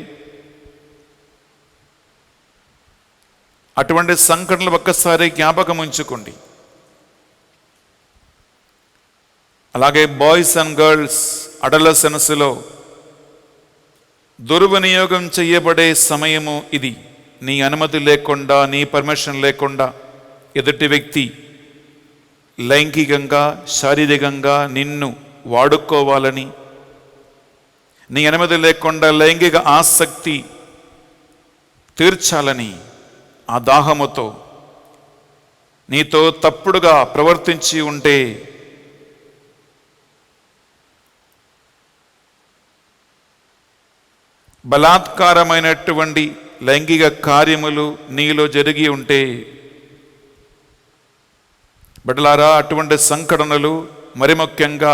అటువంటి సంఘటనలు ఒక్కసారి జ్ఞాపకం ఉంచుకోండి. అలాగే బాయ్స్ అండ్ గర్ల్స్ అడలసెన్స్లో దుర్వినియోగం చేయబడే సమయము ఇది. నీ అనుమతి లేకుండా, నీ పర్మిషన్ లేకుండా ఎదుటి వ్యక్తి లైంగికంగా, శారీరకంగా నిన్ను వాడుకోవాలని, నీ అనుమతి లేకుండా లైంగిక ఆసక్తి తీర్చాలని ఆ దాహముతో నీతో తప్పుడుగా ప్రవర్తించి ఉంటే బలాత్కారమైనటువంటి లైంగిక కార్యములు నీలో జరిగి ఉంటే, బిడ్డలారా, అటువంటి సంఘటనలు మరి ముఖ్యంగా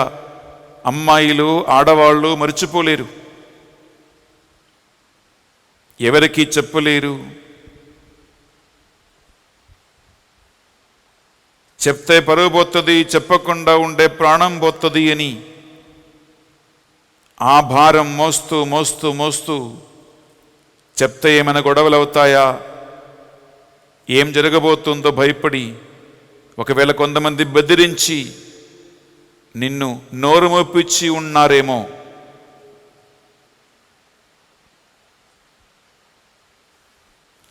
అమ్మాయిలు, ఆడవాళ్ళు మర్చిపోలేరు, ఎవరికీ చెప్పలేరు. చెప్తే పరువు పోతుంది, చెప్పకుండా ఉండే ప్రాణం పోతుంది అని ఆ భారం మోస్తూ మోస్తూ మోస్తూ చెప్తే ఏమైనా గొడవలు అవుతాయా, ఏం జరగబోతుందో భయపడి, ఒకవేళ కొంతమంది బెదిరించి నిన్ను నోరు మోపించి ఉన్నారేమో.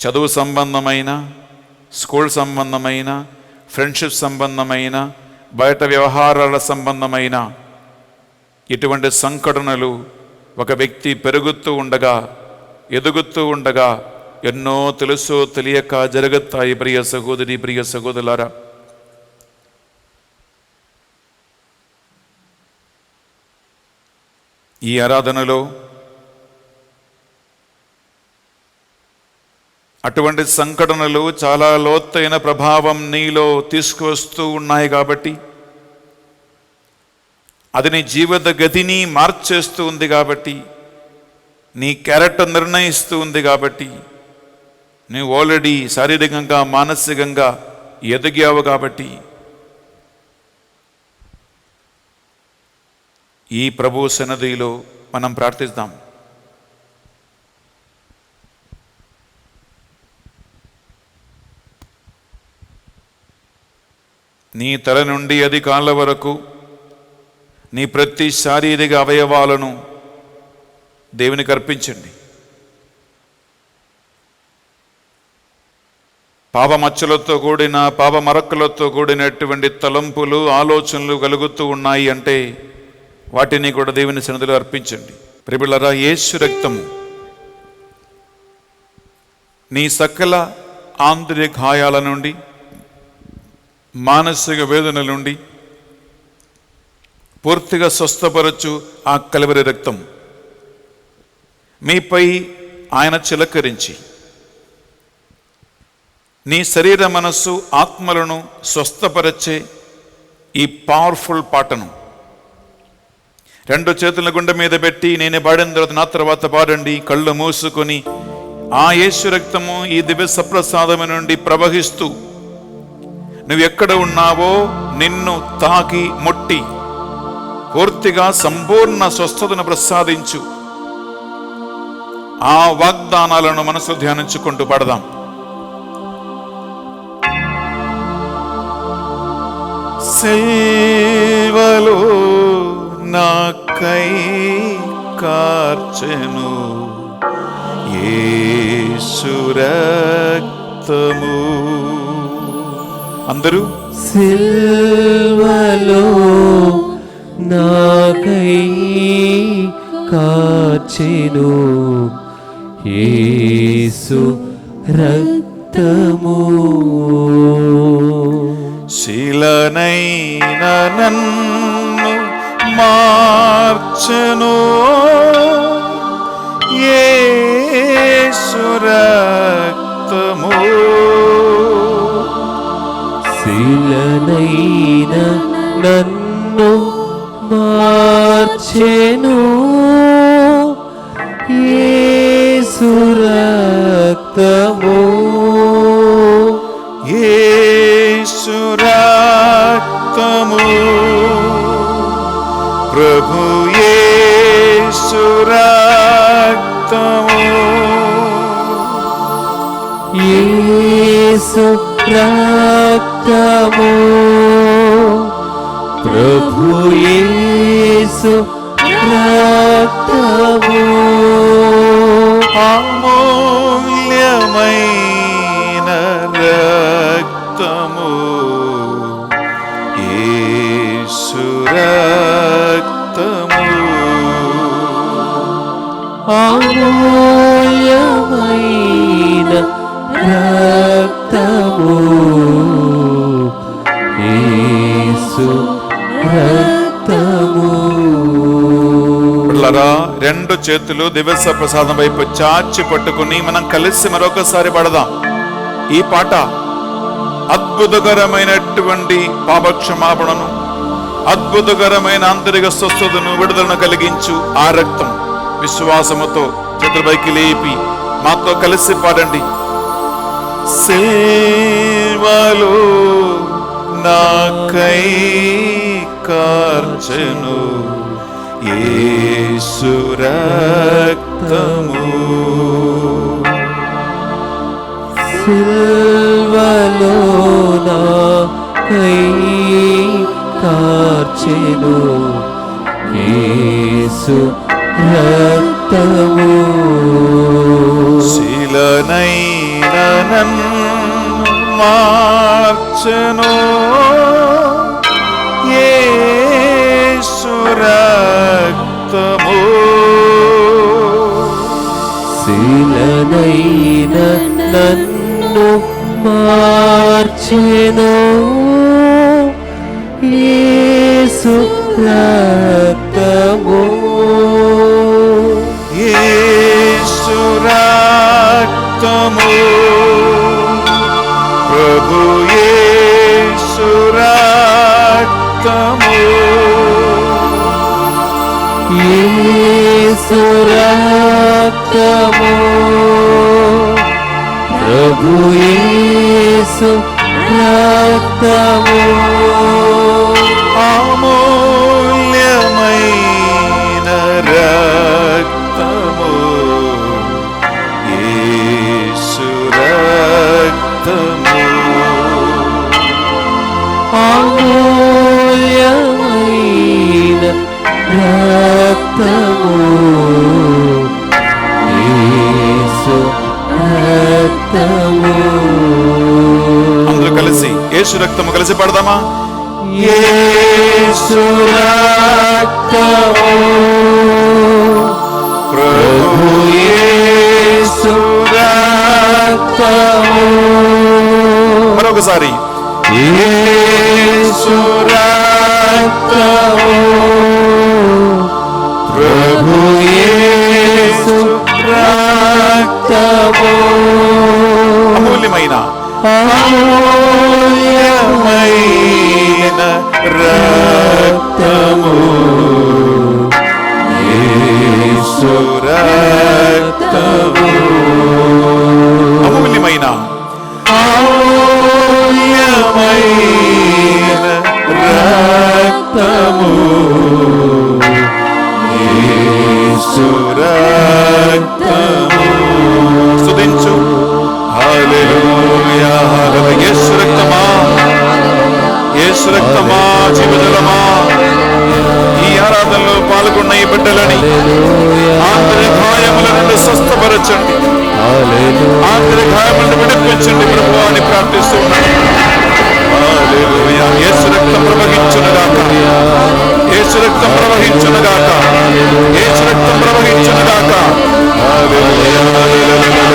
చదువు సంబంధమైన, స్కూల్ సంబంధమైన, ఫ్రెండ్షిప్ సంబంధమైన, బయట వ్యవహారాల సంబంధమైన ఇటువంటి సంఘటనలు ఒక వ్యక్తి పెరుగుతూ ఉండగా, ఎదుగుతూ ఉండగా ఎన్నో తెలుసో తెలియక జరుగుతాయి. ప్రియ సహోదరి, ప్రియ సహోదరులారా, ఈ ఆరాధనలో అటువంటి సంఘటనలు చాలా లోతైన ప్రభావం నీలో తీసుకువస్తూ ఉన్నాయి కాబట్టి, అది నీ జీవిత గతిని మార్చేస్తూ ఉంది కాబట్టి, నీ క్యారెక్టర్ నిర్ణయిస్తూ ఉంది కాబట్టి, నువ్వు ఆల్రెడీ శారీరకంగా మానసికంగా ఎదిగావు కాబట్టి, ఈ ప్రభు సన్నిధిలో మనం ప్రార్థిద్దాం. నీ తల నుండి అది కాళ్ళ వరకు నీ ప్రతి శారీరక అవయవాలను దేవునికి అర్పించండి. పాపమచ్చలతో కూడిన, పాప మరకలతో కూడినటువంటి తలంపులు, ఆలోచనలు కలుగుతూ ఉన్నాయి అంటే వాటిని కూడా దేవుని సన్నిధిలో అర్పించండి. ప్రియబిడ్డలారా, యేసు రక్తము నీ సకల ఆంతరిక గాయాల నుండి, మానసిక వేదన నుండి పూర్తిగా స్వస్థపరచు. ఆ కలవరి రక్తం మీపై ఆయన చిలకరించి నీ శరీర, మనస్సు, ఆత్మలను స్వస్థపరచే ఈ పవర్ఫుల్ పాటను రెండు చేతుల గుండె మీద పెట్టి నేనే పాడిన తర్వాత నా తర్వాత పాడండి. కళ్ళు మూసుకొని ఆ యేసు రక్తము ఈ దివ్య సప్రసాదము నుండి ప్రవహిస్తూ నువ్వు ఎక్కడ ఉన్నావో నిన్ను తాకి ముట్టి పూర్తిగా సంపూర్ణ స్వస్థతను ప్రసాదించు. ఆ వాగ్దానాలను మనసు ధ్యానించుకుంటూ పడదాం. సేవలో నాకై కార్చెను యేసు రక్తము. అందరూ సిల్వలో నాకై కార్చెను యేసు రక్తము. శిలనైన నన్ను మార్చెను యేసు రక్తము. శిలనైన నన్ను మార్చెను యేసు రక్తము. యేసు రక్తము, ప్రభు యేసు రక్తము. యేసు రక్తము, ప్రభు యేసు రక్తము. అమూల్యమైన రక్తము యేసు రక్తము. అమూల్యమైన రక్తము యేసు రక్తము. పిల్లరా, రెండు చేతులు దివ్య ప్రసాదం వైపు చాచి పట్టుకుని మనం కలిసి మరొకసారి పడదాం. ఈ పాట అద్భుతకరమైనటువంటి పాపక్షమాపణను, అద్భుతకరమైన ఆంతరిక స్వస్థతను, విడుదలను కలిగించు ఆ రక్తం. విశ్వాసముతో చేతులపైకి లేపి మాతో కలిసి పాడండి. సేవలో నాకై కార్చెను యేసు రక్తము. సిల్వలో నాకై కార్చెను యేసు రక్తము. శిలనైన నన్ను మార్చెను యేసు రక్తము. శిలనైన నన్ను మార్చెను యేసు రక్తము. యేసు రక్తము, ప్రభు యేసు రక్తము. యేసు రక్తము, ప్రభు యేసు రక్తము. అమూల్యమైన రక్తము యేసు రక్తము. అమూల్యమైన రక్తము యేసు రక్తము. అందరూ కలిసి యేసు రక్తము కలిసి పడదామా? యేసు రక్తము, ప్రభు యేసు రక్తము. మరొకసారి యేసు రక్తము, ప్రభు యేసు రక్తము. అమూల్యమైన అమూల్యమైన రక్తము యేసు రక్తము. అమూల్యమైన అమూల్యమైన రక్తము యేసు రక్తము. స్తుతించు. హల్లెలూయా, హల్లెలూయా. యేసు రక్తమా, యేసు రక్తమా, జీవజలమా, ఈ ఆరాధనలో పాల్గొన్న ఈ బిడ్డలని ఆంతరిక గాయముల నుండి స్వస్థపరచండి, ఆంతరిక గాయముల నుండి విడిపించండి ప్రభువా అని ప్రార్థిస్తున్నాను. హల్లెలూయా. యేసు రక్తం ప్రవహించునుగాక, యేసు రక్తం ప్రవహించునుగాక, యేసు రక్తం ప్రవహించునుగాక. హల్లెలూయా, హల్లెలూయా,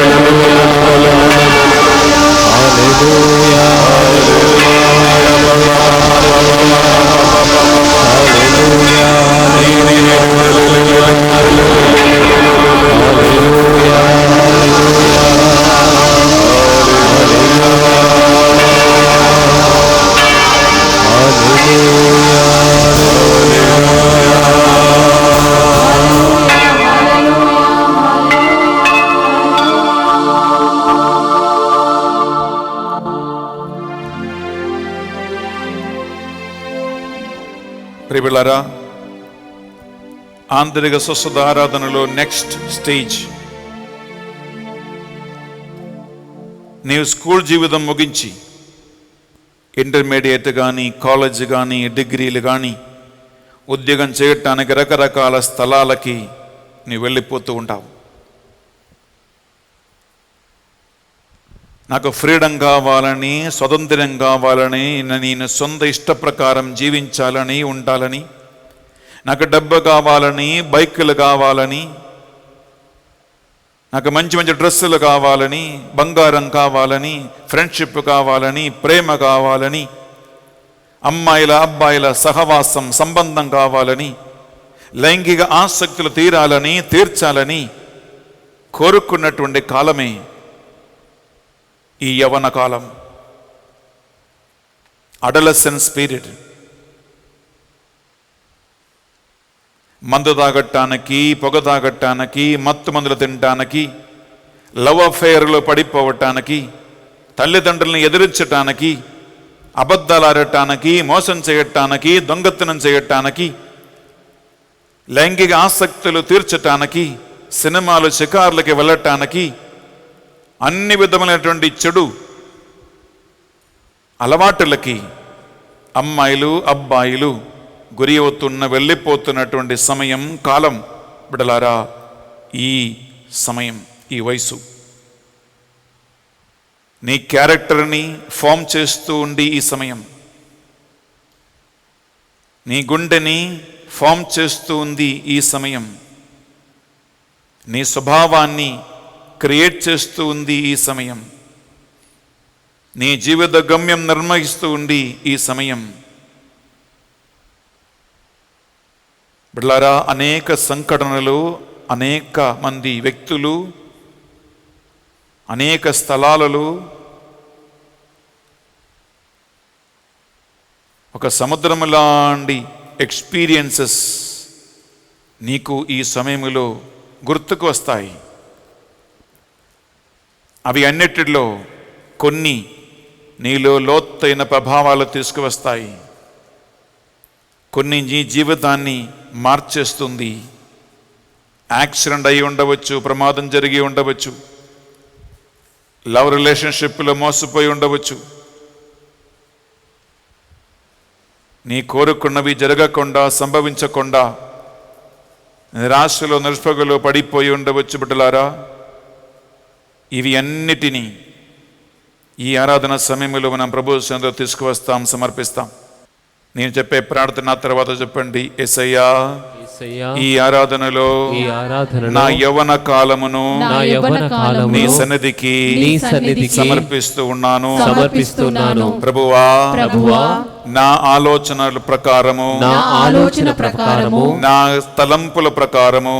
ప్రియబిళ్ళారా, ఆంతరిక స్వస్థత ఆరాధనలో నెక్స్ట్ స్టేజ్, నీవు స్కూల్ జీవితం ముగించి ఇంటర్మీడియట్ కానీ, కాలేజ్ కానీ, డిగ్రీలు కానీ, ఉద్యోగం చేయటానికి రకరకాల స్థలాలకి నీవు వెళ్ళిపోతూ ఉంటావు. నాకు ఫ్రీడమ్ కావాలని, స్వతంత్రం కావాలని, నేను సొంత ఇష్ట ప్రకారం జీవించాలని, ఉండాలని, నాకు డబ్బు కావాలని, బైకులు కావాలని, నాకు మంచి మంచి డ్రెస్సులు కావాలని, బంగారం కావాలని, ఫ్రెండ్షిప్ కావాలని, ప్రేమ కావాలని, అమ్మాయిల అబ్బాయిల సహవాసం సంబంధం కావాలని, లైంగిక ఆసక్తులు తీర్చాలని కోరుకున్నటువంటి కాలమే ఈ యవ్వన కాలం, అడలసెన్స్ పీరియడ్. మందు తాగటానికి, పొగ తాగటానికి, మత్తు మందులు తినటానికి, లవ్ అఫైర్లో పడిపోవటానికి, తల్లిదండ్రులను ఎదిరించటానికి, అబద్ధాలు ఆడటానికి, మోసం చేయటానికి, దొంగతనం చేయటానికి, లైంగిక ఆసక్తులు తీర్చటానికి, సినిమాలు షికార్లకి వెళ్ళటానికి, అన్ని విధములైనటువంటి చెడు అలవాటులకి అమ్మాయిలు అబ్బాయిలు గురి అవుతున్న వెళ్ళిపోతున్నటువంటి సమయం, కాలం బిడలారా. ఈ సమయం, ఈ వయసు నీ క్యారెక్టర్ని ఫామ్ చేస్తూ ఉండి ఈ సమయం, నీ గుండెని ఫామ్ చేస్తూ ఉంది ఈ సమయం, నీ స్వభావాన్ని క్రియేట్ చేస్తూ ఉంది ఈ సమయం, నీ జీవిత గమ్యం నిర్ణయిస్తూ ఉండి ఈ సమయం. బిడ్డలారా, అనేక సంఘటనలు, అనేక మంది వ్యక్తులు, అనేక స్థలాలలో ఒక సముద్రం లాంటి ఎక్స్పీరియన్సెస్ నీకు ఈ సమయంలో గుర్తుకు వస్తాయి. అవి అన్నిటిలో కొన్ని నీలో లోతైన ప్రభావాలు తీసుకువస్తాయి, కొన్ని నీ జీవితాన్ని మార్చేస్తుంది. యాక్సిడెంట్ అయి ఉండవచ్చు, ప్రమాదం జరిగి ఉండవచ్చు, లవ్ రిలేషన్షిప్లో మోసపోయి ఉండవచ్చు, నీ కోరుకున్నవి జరగకుండా, సంభవించకుండా నిరాశలో, నిస్పృహలో పడిపోయి ఉండవచ్చు. బిడ్డలారా, ఇవి అన్నిటినీ ఈ ఆరాధన సమయంలో మనం ప్రభు సన్నిధిలో తీసుకువస్తాం, సమర్పిస్తాం. నేను చెప్పే ప్రార్థన తర్వాత చెప్పండి. యేసయ్యా, ఈ ఆరాధనలో నా యవ్వన కాలమును నీ సన్నిధికి సమర్పిస్తూ ఉన్నాను. ప్రభువా, నా ఆలోచనల ప్రకారము, నా తలంపుల ప్రకారము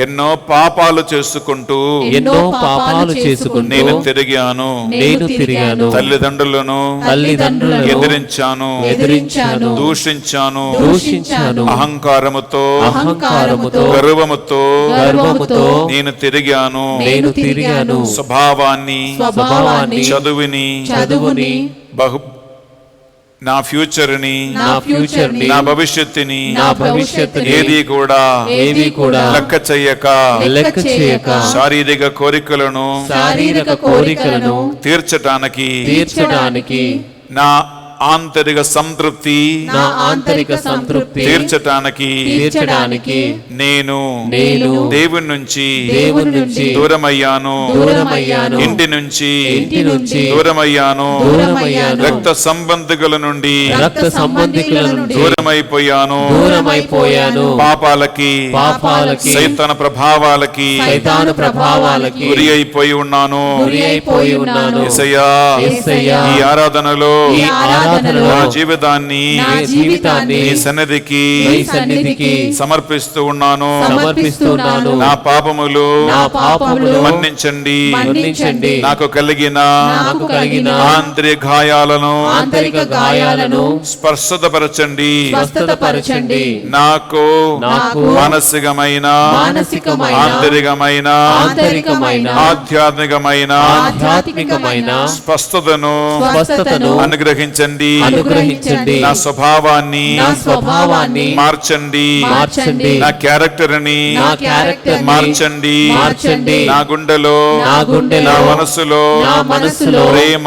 ఎన్నో పాపాలు చేసుకుంటూ నేను తిరిగాను. తల్లిదండ్రులను ఎదిరించాను, దూషించాను, అహంకారముతో, గర్వముతో నేను తిరిగాను. స్వభావాన్ని, చదువుని, నా ఫ్యూచర్ని, నా భవిష్యత్తుని ఏది కూడా లెక్క చేయక శారీరక కోరికలను తీర్చటానికి నా ఆంతరిక సంతృప్తి తీర్చటానికి నేను దేవుని నుంచి దూరమయ్యాను, ఇంటి నుంచి దూరమయ్యాను, రక్త సంబంధికుల నుండి దూరమైపోయాను, పాపాలకి, సైతాన ప్రభావాలకి గురి అయిపోయి ఉన్నాను. యేసయ్యా, ఈ ఆరాధనలో నా జీవితాన్ని నీ సన్నిధికి సమర్పిస్తూ ఉన్నాను. నా పాపములు మన్నించండి. నాకు కలిగిన ఆంతరిక గాయాలను స్పర్శతపరచండి. నాకు మానసికమైన, ఆంతరికమైన, ఆధ్యాత్మికమైన స్పష్టతను అనుగ్రహించండి. నా స్వభావాన్ని మార్చండి. నా క్యారెక్టర్ని మార్చండి. నా గుండెలో, నా మనసులో ప్రేమ,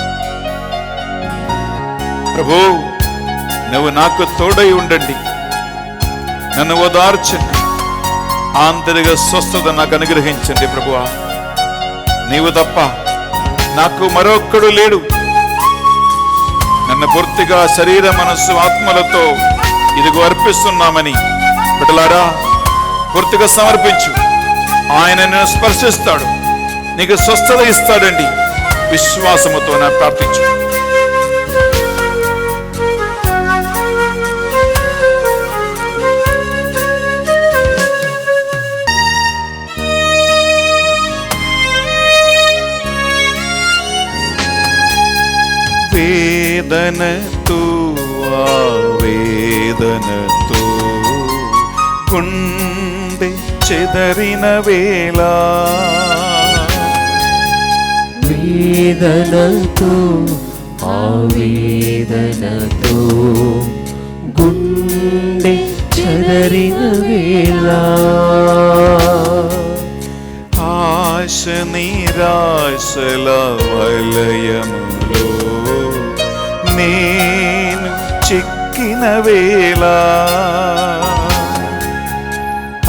ప్రభు, నువ్వు నాకు తోడై ఉండండి, నన్ను ఓదార్చండి, ఆంతరిక స్వస్థత నాకు అనుగ్రహించండి ప్రభువా. నీవు తప్ప నాకు మరొక్కడు లేడు. నన్ను పూర్తిగా శరీర మనస్సు ఆత్మలతో ఇదిగో అర్పిస్తున్నామని బిడ్డలారా పూర్తిగా సమర్పించు. ఆయన నిన్ను స్పర్శిస్తాడు, నీకు స్వస్థత ఇస్తాడండి. విశ్వాసముతో నా ప్రార్థించు. వేదనతో ఆవేదనతో గుండె చెదరిన వేళ, వేదనతో ఆవేదనతో గుండె చెదరిన వేళ, ఆశ నిరాశల వలయములో నేను చిక్కిన వేళ,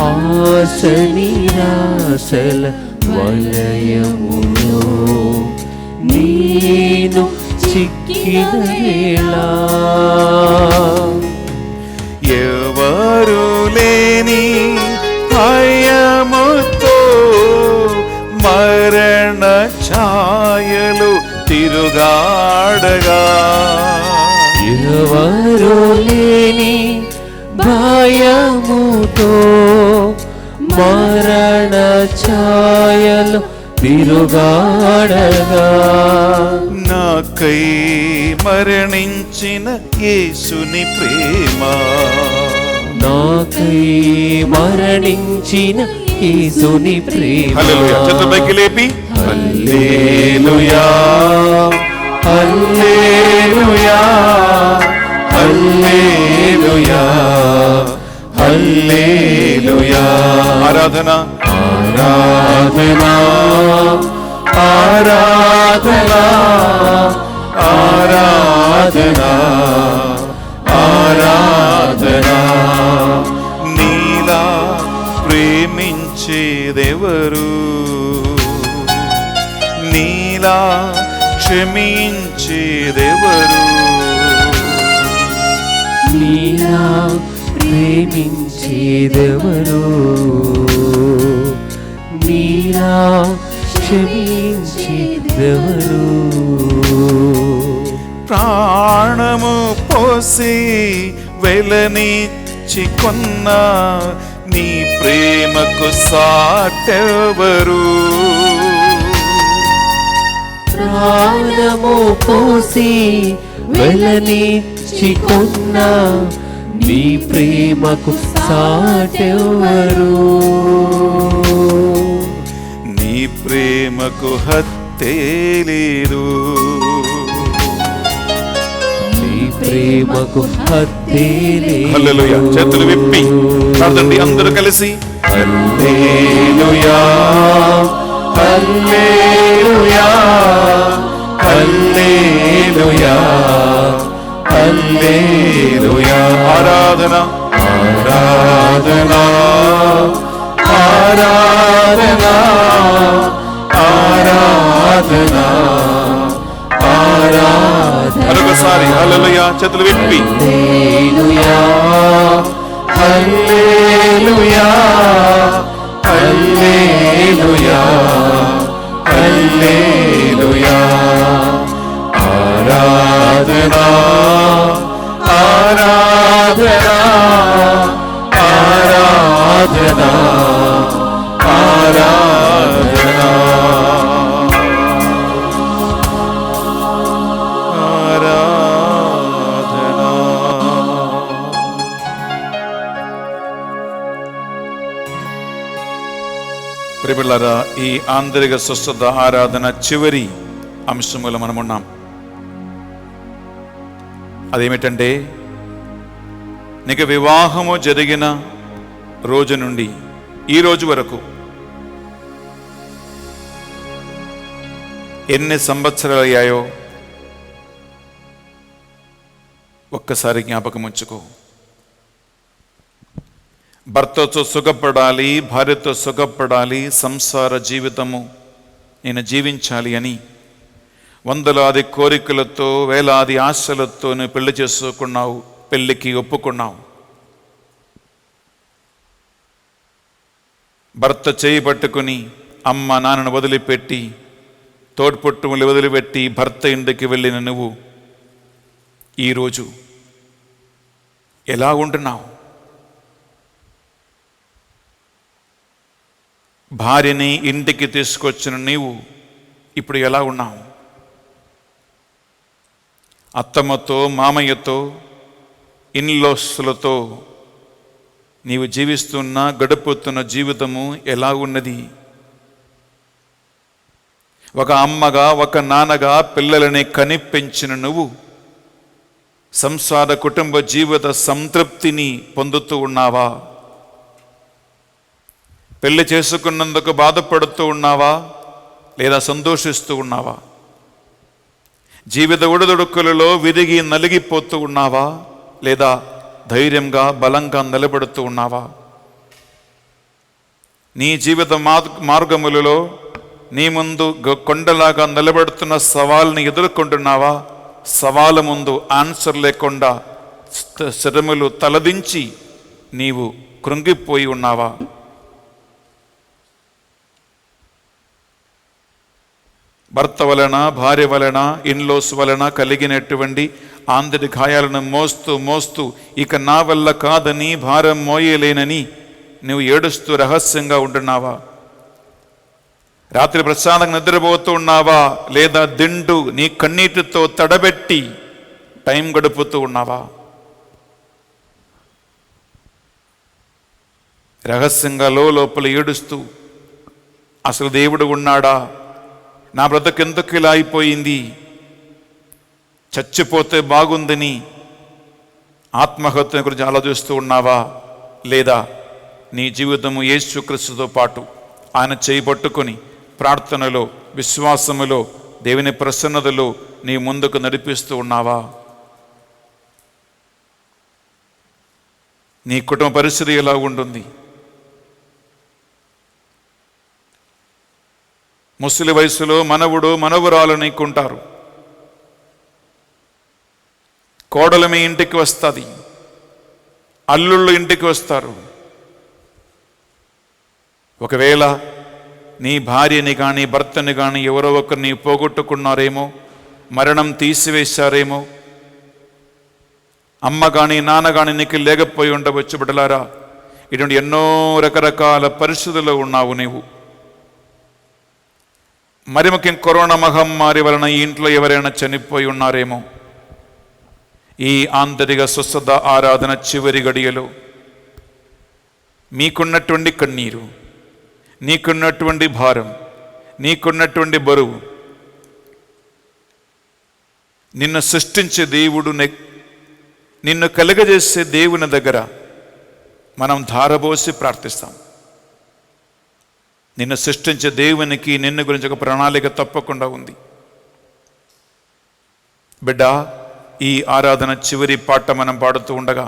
ఆశ నిరాశల వలయములో నేను చిక్కిన వేళ, ఎవరు లేని భయముతో మరణ ఛాయలు తిరుగాడగా, ఎవరు లేని భయముతో మరణ ఛాయలు తిరుగాడగా, నాకై మరణించిన యేసుని ప్రేమ, నాకై మరణించిన యేసుని ప్రేమ, హల్లెలూయా. చేతులు పైకి లేపి హల్లెలూయా హల్లెలూయా హల్లెలూయా హల్లెలూయా. ఆరాధన ఆరాధనా ఆరాధనా ఆరాధనా ఆరాధనా, నీలా ప్రేమించేదెవరు, నీలా క్షమించేదెవరు, నీలా ప్రేమించేదెవరు, నీలా క్షమించేదెవరు, ప్రాణము పోసి వెలనిచ్చి కొన్న నీ ప్రేమకు సాటెవరు, ప్రాణము పోసి వెలనిచ్చి కొన్న నీ ప్రేమకు సాటెవరు, నీ ప్రేమకు హత్తే లేదు, నీ ప్రేమకు హత్తే లేదు. హల్లెలూయా. చేతులు విప్పి ప్రార్థండి అందరూ కలిసి. హల్లెలూయా హల్లెలూయా హల్లెలూయా హల్లెలూయా, ఆరాధన ఆరాధనా ఆరాధనా ఆరాధనా ఆరాధనా, మరొకసారి హల్లెలూయా. చేతులు విప్పి హల్లెలూయా హల్లెలూయా హల్లెలూయా హల్లెలూయా, ఆరాధనా ఆరాధనా ఆరాధనా ఆరాధనా ప్రియబిడ్డలారా, ఈ ఆంతరిక స్వస్థత ఆరాధన చివరి అంశములు మనమున్నాం. అదేమిటంటే, నీకు వివాహము జరిగిన రోజు నుండి ఈ రోజు వరకు ఎన్ని సంవత్సరాలు అయ్యాయో, ఒక్కసారి జ్ఞాపకం ఉంచుకో. భర్తతో సుఖపడాలి, భార్యతో సుఖపడాలి, సంసార జీవితము నేను జీవించాలి అని వందలాది కోరికలతో, వేలాది ఆశలతో నువ్వు పెళ్లి చేసుకున్నావు, పెళ్లికి ఒప్పుకున్నావు. భర్త చేయి పట్టుకుని అమ్మ నాన్నను వదిలిపెట్టి, తోడ్పుట్టుములు వదిలిపెట్టి భర్త ఇంటికి వెళ్ళిన నువ్వు ఈరోజు ఎలా ఉంటున్నావు? భార్యని ఇంటికి తీసుకొచ్చిన నీవు ఇప్పుడు ఎలా ఉన్నావు? అత్తమ్మతో, మామయ్యతో, ఇన్లాస్లతో నీవు జీవిస్తున్న, గడుపుతున్న జీవితము ఎలా ఉన్నది? ఒక అమ్మగా, ఒక నాన్నగా పిల్లలని కని పెంచిన నువ్వు సంసార కుటుంబ జీవిత సంతృప్తిని పొందుతూ ఉన్నావా? పెళ్లి చేసుకున్నందుకు బాధపడుతూ ఉన్నావా, లేదా సంతోషిస్తూ ఉన్నావా? జీవిత ఒడిదుడుకులలో విరిగి నలిగిపోతూ ఉన్నావా, లేదా ధైర్యంగా, బలంగా నిలబడుతూ ఉన్నావా? నీ జీవిత మార్గములలో నీ ముందు కొండలాగా నిలబడుతున్న సవాల్ని ఎదుర్కొంటున్నావా? సవాలు ముందు ఆన్సర్ లేకుండా శ్రమలు తలదించి నీవు కృంగిపోయి ఉన్నావా? భర్త వలన, భార్య వలన, ఇన్లోస్ వలన కలిగినటువంటి ఆంతరిక గాయాలను మోస్తూ మోస్తూ ఇక నా వల్ల కాదని, భారం మోయలేనని నువ్వు ఏడుస్తూ రహస్యంగా ఉంటున్నావా? రాత్రి ప్రశాంతంగా నిద్రపోతూ ఉన్నావా, లేదా దిండు నీ కన్నీటితో తడబెట్టి టైం గడుపుతూ ఉన్నావా? రహస్యంగా లోపల ఏడుస్తూ అసలు దేవుడు ఉన్నాడా, నా బ్రతుకెందుకు ఇలా అయిపోయింది, చచ్చిపోతే బాగుందని ఆత్మహత్య గురించి ఆలోచిస్తూ ఉన్నావా? లేదా నీ జీవితము యేసుక్రీస్తుతో పాటు ఆయన చేయి పట్టుకొని ప్రార్థనలో, విశ్వాసములో, దేవుని ప్రసన్నతలో నీ ముందుకు నడిపిస్తూ ఉన్నావా? నీ కుటుంబ పరిస్థితి ఎలా ఉంటుంది? ముసలి వయసులో మనవుడు, మనవురాలు నీకుంటారు. కోడలు మీ ఇంటికి వస్తుంది, అల్లుళ్ళు ఇంటికి వస్తారు. ఒకవేళ నీ భార్యని కానీ, భర్తని కానీ ఎవరో ఒకరిని పోగొట్టుకున్నారేమో, మరణం తీసివేశారేమో, అమ్మ కానీ నాన్న కానీ నీకు లేకపోయి ఉండవచ్చు. బిడ్డలారా, ఇటువంటి ఎన్నో రకరకాల పరిస్థితుల్లో ఉన్నావు నీవు. మరి ముఖ్యం కరోనా మహమ్మారి వలన ఈ ఇంట్లో ఎవరైనా చనిపోయి ఉన్నారేమో. ఈ ఆంతరిక స్వస్థత ఆరాధన చివరి గడియలో మీకున్నటువంటి కన్నీరు, నీకున్నటువంటి భారం, నీకున్నటువంటి బరువు నిన్ను సృష్టించే దేవుడు, నిన్ను కలుగజేసే దేవుని దగ్గర మనం ధారబోసి ప్రార్థిస్తాం. నిన్ను సృష్టించే దేవునికి నిన్ను గురించి ఒక ప్రణాళిక తప్పకుండా ఉంది. బిడ్డ, ఈ ఆరాధన చివరి పాట మనం పాడుతూ ఉండగా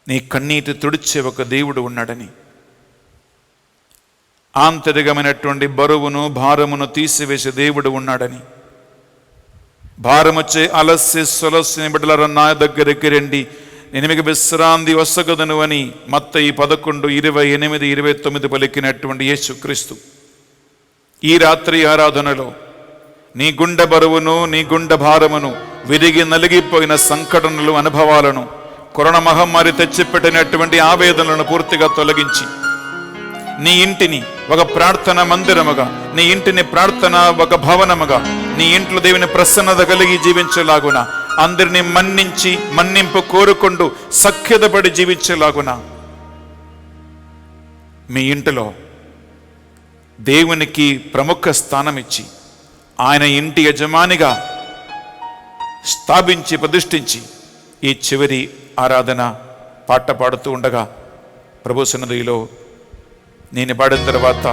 నీ కన్నీటి తుడిచే ఒక దేవుడు ఉన్నాడని, ఆంతరికమైనటువంటి బరువును, భారమును తీసివేసే దేవుడు ఉన్నాడని, భారముచ్చే అలస్య సొలస్యని బిడ్డలారా నా దగ్గరికి రండి, నేను మీకు విశ్రాంతి వసగదను అని మత్తయి 11:28-29 పలికినటువంటి యేసుక్రీస్తు ఈ రాత్రి ఆరాధనలో నీ గుండె బరువును, నీ గుండె భారమును, విరిగి నలిగిపోయిన సంఘటనలు, అనుభవాలను, కరోనా మహమ్మారి తెచ్చిపెట్టినటువంటి ఆవేదనలను పూర్తిగా తొలగించి నీ ఇంటిని ఒక ప్రార్థన మందిరముగా, నీ ఇంటిని ప్రార్థన ఒక భవనముగా, నీ ఇంట్లో దేవుని ప్రసన్నత కలిగి జీవించేలాగున, అందరినీ మన్నించి మన్నింపు కోరుకుంటూ సఖ్యతపడి జీవించేలాగున మీ ఇంటిలో దేవునికి ప్రముఖ స్థానం ఇచ్చి ఆయన ఇంటి యజమానిగా స్థాపించి ప్రతిష్ఠించి ఈ చివరి ఆరాధన పాట పాడుతూ ఉండగా ప్రభు సన్నిధిలో నేను పాడిన తర్వాత,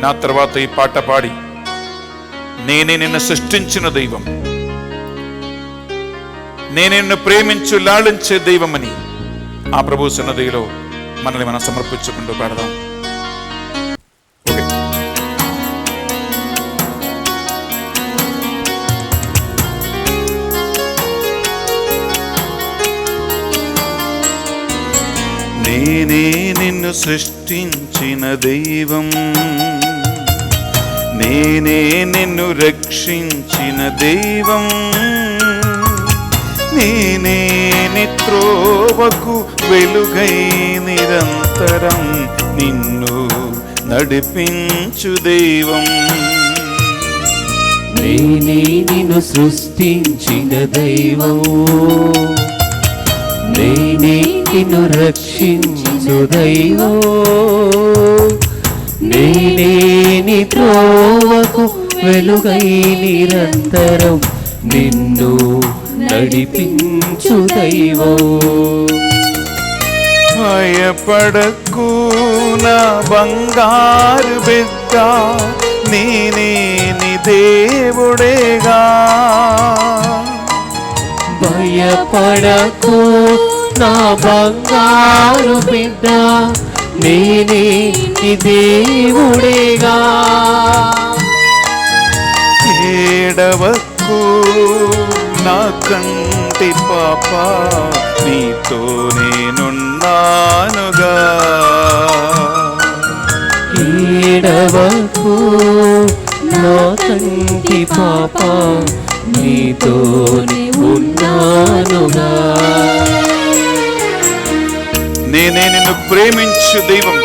నా తర్వాత ఈ పాట పాడి, నేనే నిన్ను సృష్టించిన దైవం, నేను నిన్ను ప్రేమించు లాలించే దైవమని ఆ ప్రభు సన్నిధిలో మనల్ని మనం సమర్పించుకుంటూ పాడదాం. నేనే నిన్ను సృష్టించిన దైవం, నేనే నిన్ను రక్షించిన దైవం, నేనే నీ త్రోవకు వెలుగై నిరంతరం నిన్ను నడిపించు దైవం. నేనే నిన్ను సృష్టించిన దైవం, నేనే నిన్ను రక్షించు దైవం, నేనే నీ త్రోవకు వెలుగై నిరంతరం నిన్ను నడిపించు దైవం. భయపడకు నా బంగారు బిడ్డ, నేనే నీ దేవుడేగా. భయపడకు నా బంగారు బిడ్డ, నేనే నీ దేవుడేగా. ఏడవకు నా కంటి పాప, నీతో నేనున్నానుగా. ఏడవకు నా కంటి పాప, నీతోనే ఉన్నానుగా. నేనే నిన్ను ప్రేమించు దైవం,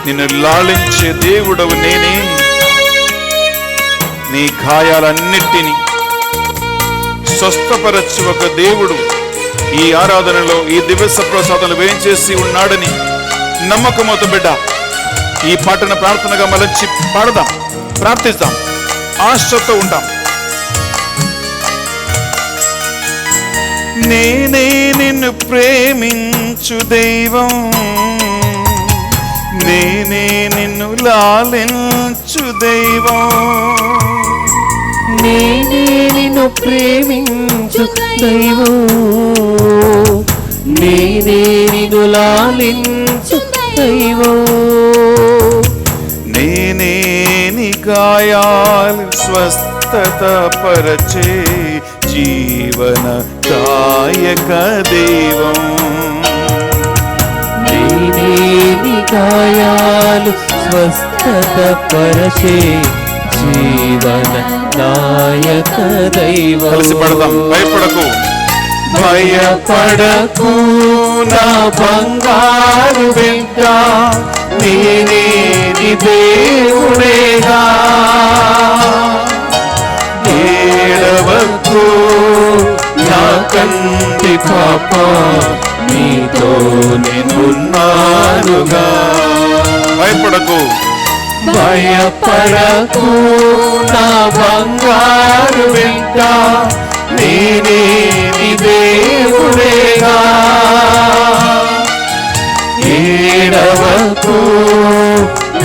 నిన్ను లాలించే దేవుడవు నేనే. నీ గాయాలన్నిటినీ స్వస్థపరచు ఒక దేవుడు ఈ ఆరాధనలో, ఈ దివ్య ప్రసాదాలు వేయించేసి ఉన్నాడని నమ్మకముతో బిడ్డ ఈ పాటను ప్రార్థనగా మలచి పాడదాం, ప్రార్థిస్తాం, ఆశతో ఉంటాం. నేనే నిన్ను ప్రేమించు దైవం, నేనే నిన్ను లాలించు దైవం, నేనే నిన్ను ప్రేమించు దైవం, నేనే నిన్ను లాలించు దైవం, నేనే నీ గాయాలు స్వస్థత పరచే జీవన దాయక దైవం. నేనే నీ గాయాలు స్వస్థత పరచే జీవన దాయక దైవం. కలిసి పడదాం. భయపడకు, భయపడకు నా బంగారు బిడ్డ, నేనే నీ దేవుడేగా. ఏడవకు నా కంటి పాప, నీతో నేనున్నానుగా. భయపడకు, భయపడకు నా బంగారు బిడ్డ, నేనే నీ దేవుడేగా. ఏడవకు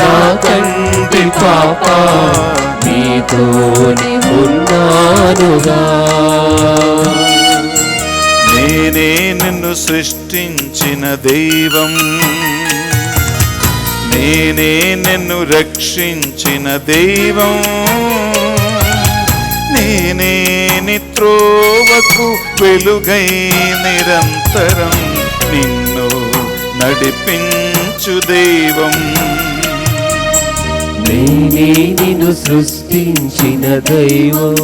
నా కంటి పాప, నీతోనే ఉన్నానుగా. నేనే నిన్ను సృష్టించిన దైవం, నేనే నిన్ను రక్షించిన దైవం, నేనే నీ త్రోవకు వెలుగై నిరంతరం నిన్ను నడిపించు దైవం. నేనే నిన్ను సృష్టించిన దైవం,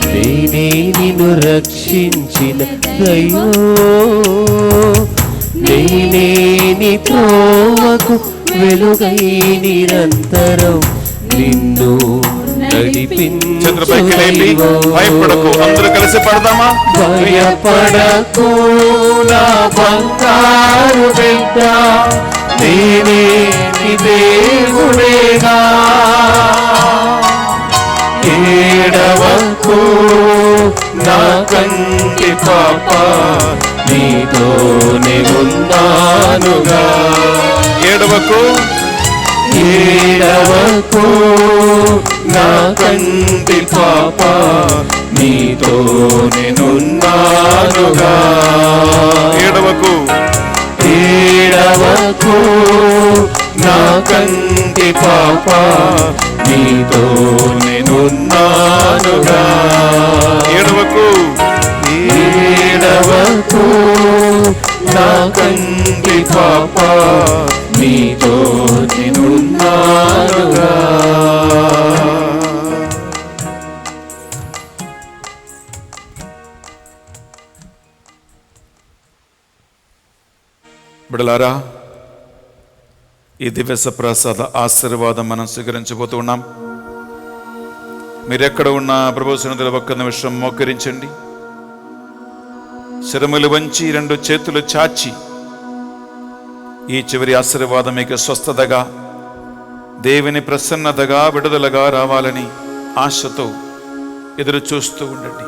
నేనే నిన్ను రక్షించిన దైవం, నేనే నీ త్రోవకు వెలుగై నిరంతరం నిన్ను చంద్రపైకి లేపి భయపడకు, అందరూ కలిసి పడదామా? భయపడకు నా బంగారు బిడ్డ, నేనే నీ దేవుడేగా. ఏడవకు నా కంటి పాప, నీతోనే ఉన్నానుగా. ఏడవకు, ఏడవకు నా కంటి పాప, నీ నీతో నేనున్నానుగా. ఏడవకు ఏడవకు నా కంటి పాప, నీతో నేనున్నానుగా. ఏడవకు ఏడవకు నా కంటి పాప, నీతో నేనున్నానుగా. బిడ్డలారా, ఈ దివ్య ప్రసాద ఆశీర్వాదం మనం స్వీకరించబోతూ ఉన్నాం. మీరెక్కడ ఉన్నా ప్రభు సన్నిధిలో ఒక్క నిమిషం మోకరించండి. శిరములు వంచి రెండు చేతులు చాచి ఈ చివరి ఆశీర్వాదం మీకు స్వస్థతగా, దేవుని ప్రసన్నతగా, విడుదలగా రావాలని ఆశతో ఎదురు చూస్తూ ఉండండి.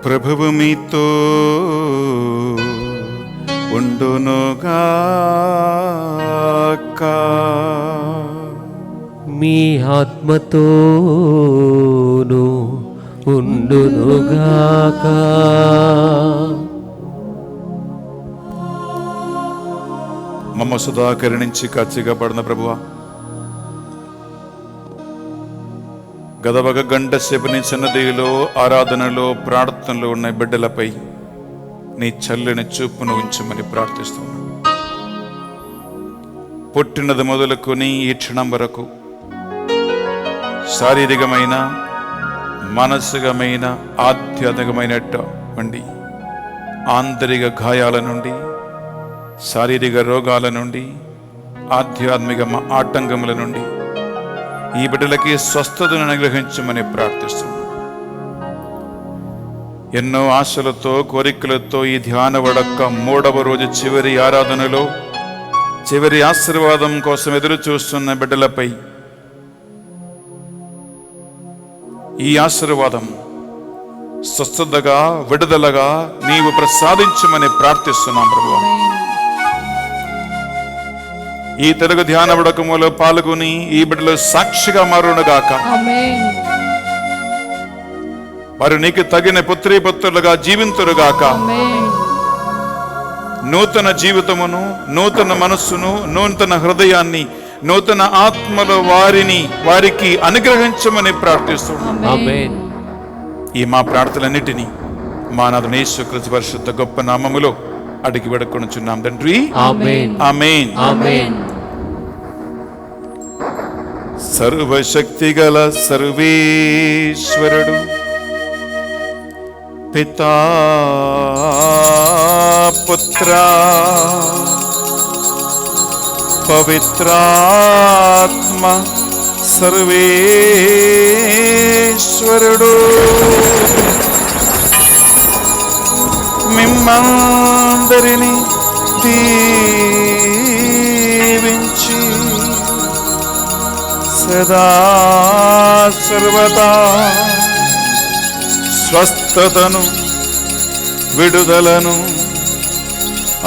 ప్రభువు మీతో ఉండునుగాక. మీ ఆత్మతోను ఉండునుగాక. మమ్మ సుధాకరి నుంచి కాచిగా పడిన ప్రభువా, గదవగ గంట సేపు నీ సన్నదిలో, ఆరాధనలో, ప్రార్థనలో ఉన్న బిడ్డలపై నీ చల్లని చూపును ఉంచమని ప్రార్థిస్తున్నాను. పుట్టినది మొదలుకొని ఈ క్షణం వరకు శారీరకమైన, మానసికమైన, ఆధ్యాత్మికమైనటువంటి ఆంతరిక గాయాల నుండి, శారీరక రోగాల నుండి, ఆధ్యాత్మిక ఆటంకముల నుండి ఈ బిడ్డలకి స్వస్థతను అనుగ్రహించమని ప్రార్థిస్తున్నాను. ఎన్నో ఆశలతో, కోరికలతో ఈ ధ్యాన వడక 3వ రోజు చివరి ఆరాధనలో చివరి ఆశీర్వాదం కోసం ఎదురు చూస్తున్న బిడ్డలపై ఈ ఆశీర్వాదం స్వస్థతగా, విడుదలగా నీవు ప్రసాదించమని ప్రార్థిస్తున్నాం ప్రభువా. ఈ తెలుగు ధ్యాన వడకములో పాల్గొని ఈ బిడ్డలు సాక్షిగా మారునుగాక. వారు నీకు తగిన పుత్రీ పుత్రులుగా జీవింతురుగాక. నూతన జీవితమును, నూతన మనస్సును, నూతన హృదయాన్ని, నూతన ఆత్మలో వారికి అనుగ్రహించమని ప్రార్థిస్తున్నాం. ఈ మా ప్రార్థనలన్నిటినీ మా నాథుని యేసుక్రీస్తు పరిశుద్ధ గొప్ప నామములో అడిగి వేడుకొనుచున్నాం తండ్రి. ఆమేన్. ఆమేన్. ఆమేన్. సర్వశక్తి గల సర్వేశ్వరుడు పితా, పుత్ర, పవిత్రాత్మ సర్వేశ్వరుడు మిమ్మందరినీ దీవించి సదా సర్వదా స్వస్థతను, విడుదలను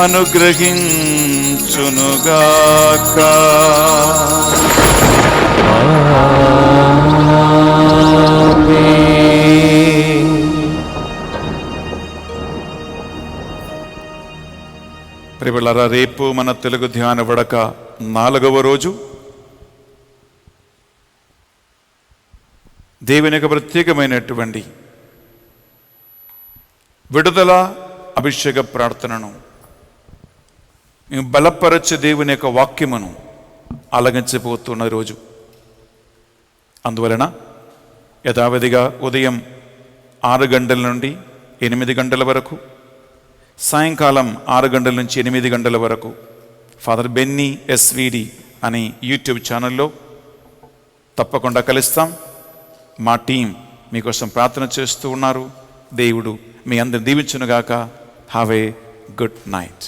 అనుగ్రహించునుగాక. ప్రియలారా, రేపు మన తెలుగు ధ్యాన వడక 4వ రోజు. దేవుని యొక్క ప్రత్యేకమైనటువంటి విడుదల అభిషేక ప్రార్థనను, బలపరచే దేవుని యొక్క వాక్యమును ఆలగించబోతున్న రోజు. అందువలన యథావిధిగా ఉదయం 6 గంటల నుండి 8 గంటల వరకు, సాయంకాలం 6 గంటల నుంచి 8 గంటల వరకు ఫాదర్ బెన్నీ ఎస్విడి అని యూట్యూబ్ ఛానల్లో తప్పకుండా కలుస్తాం. మా టీం మీకోసం ప్రార్థన చేస్తూ ఉన్నారు. దేవుడు మీ అందరిని దీవించునుగాక. Have a good night.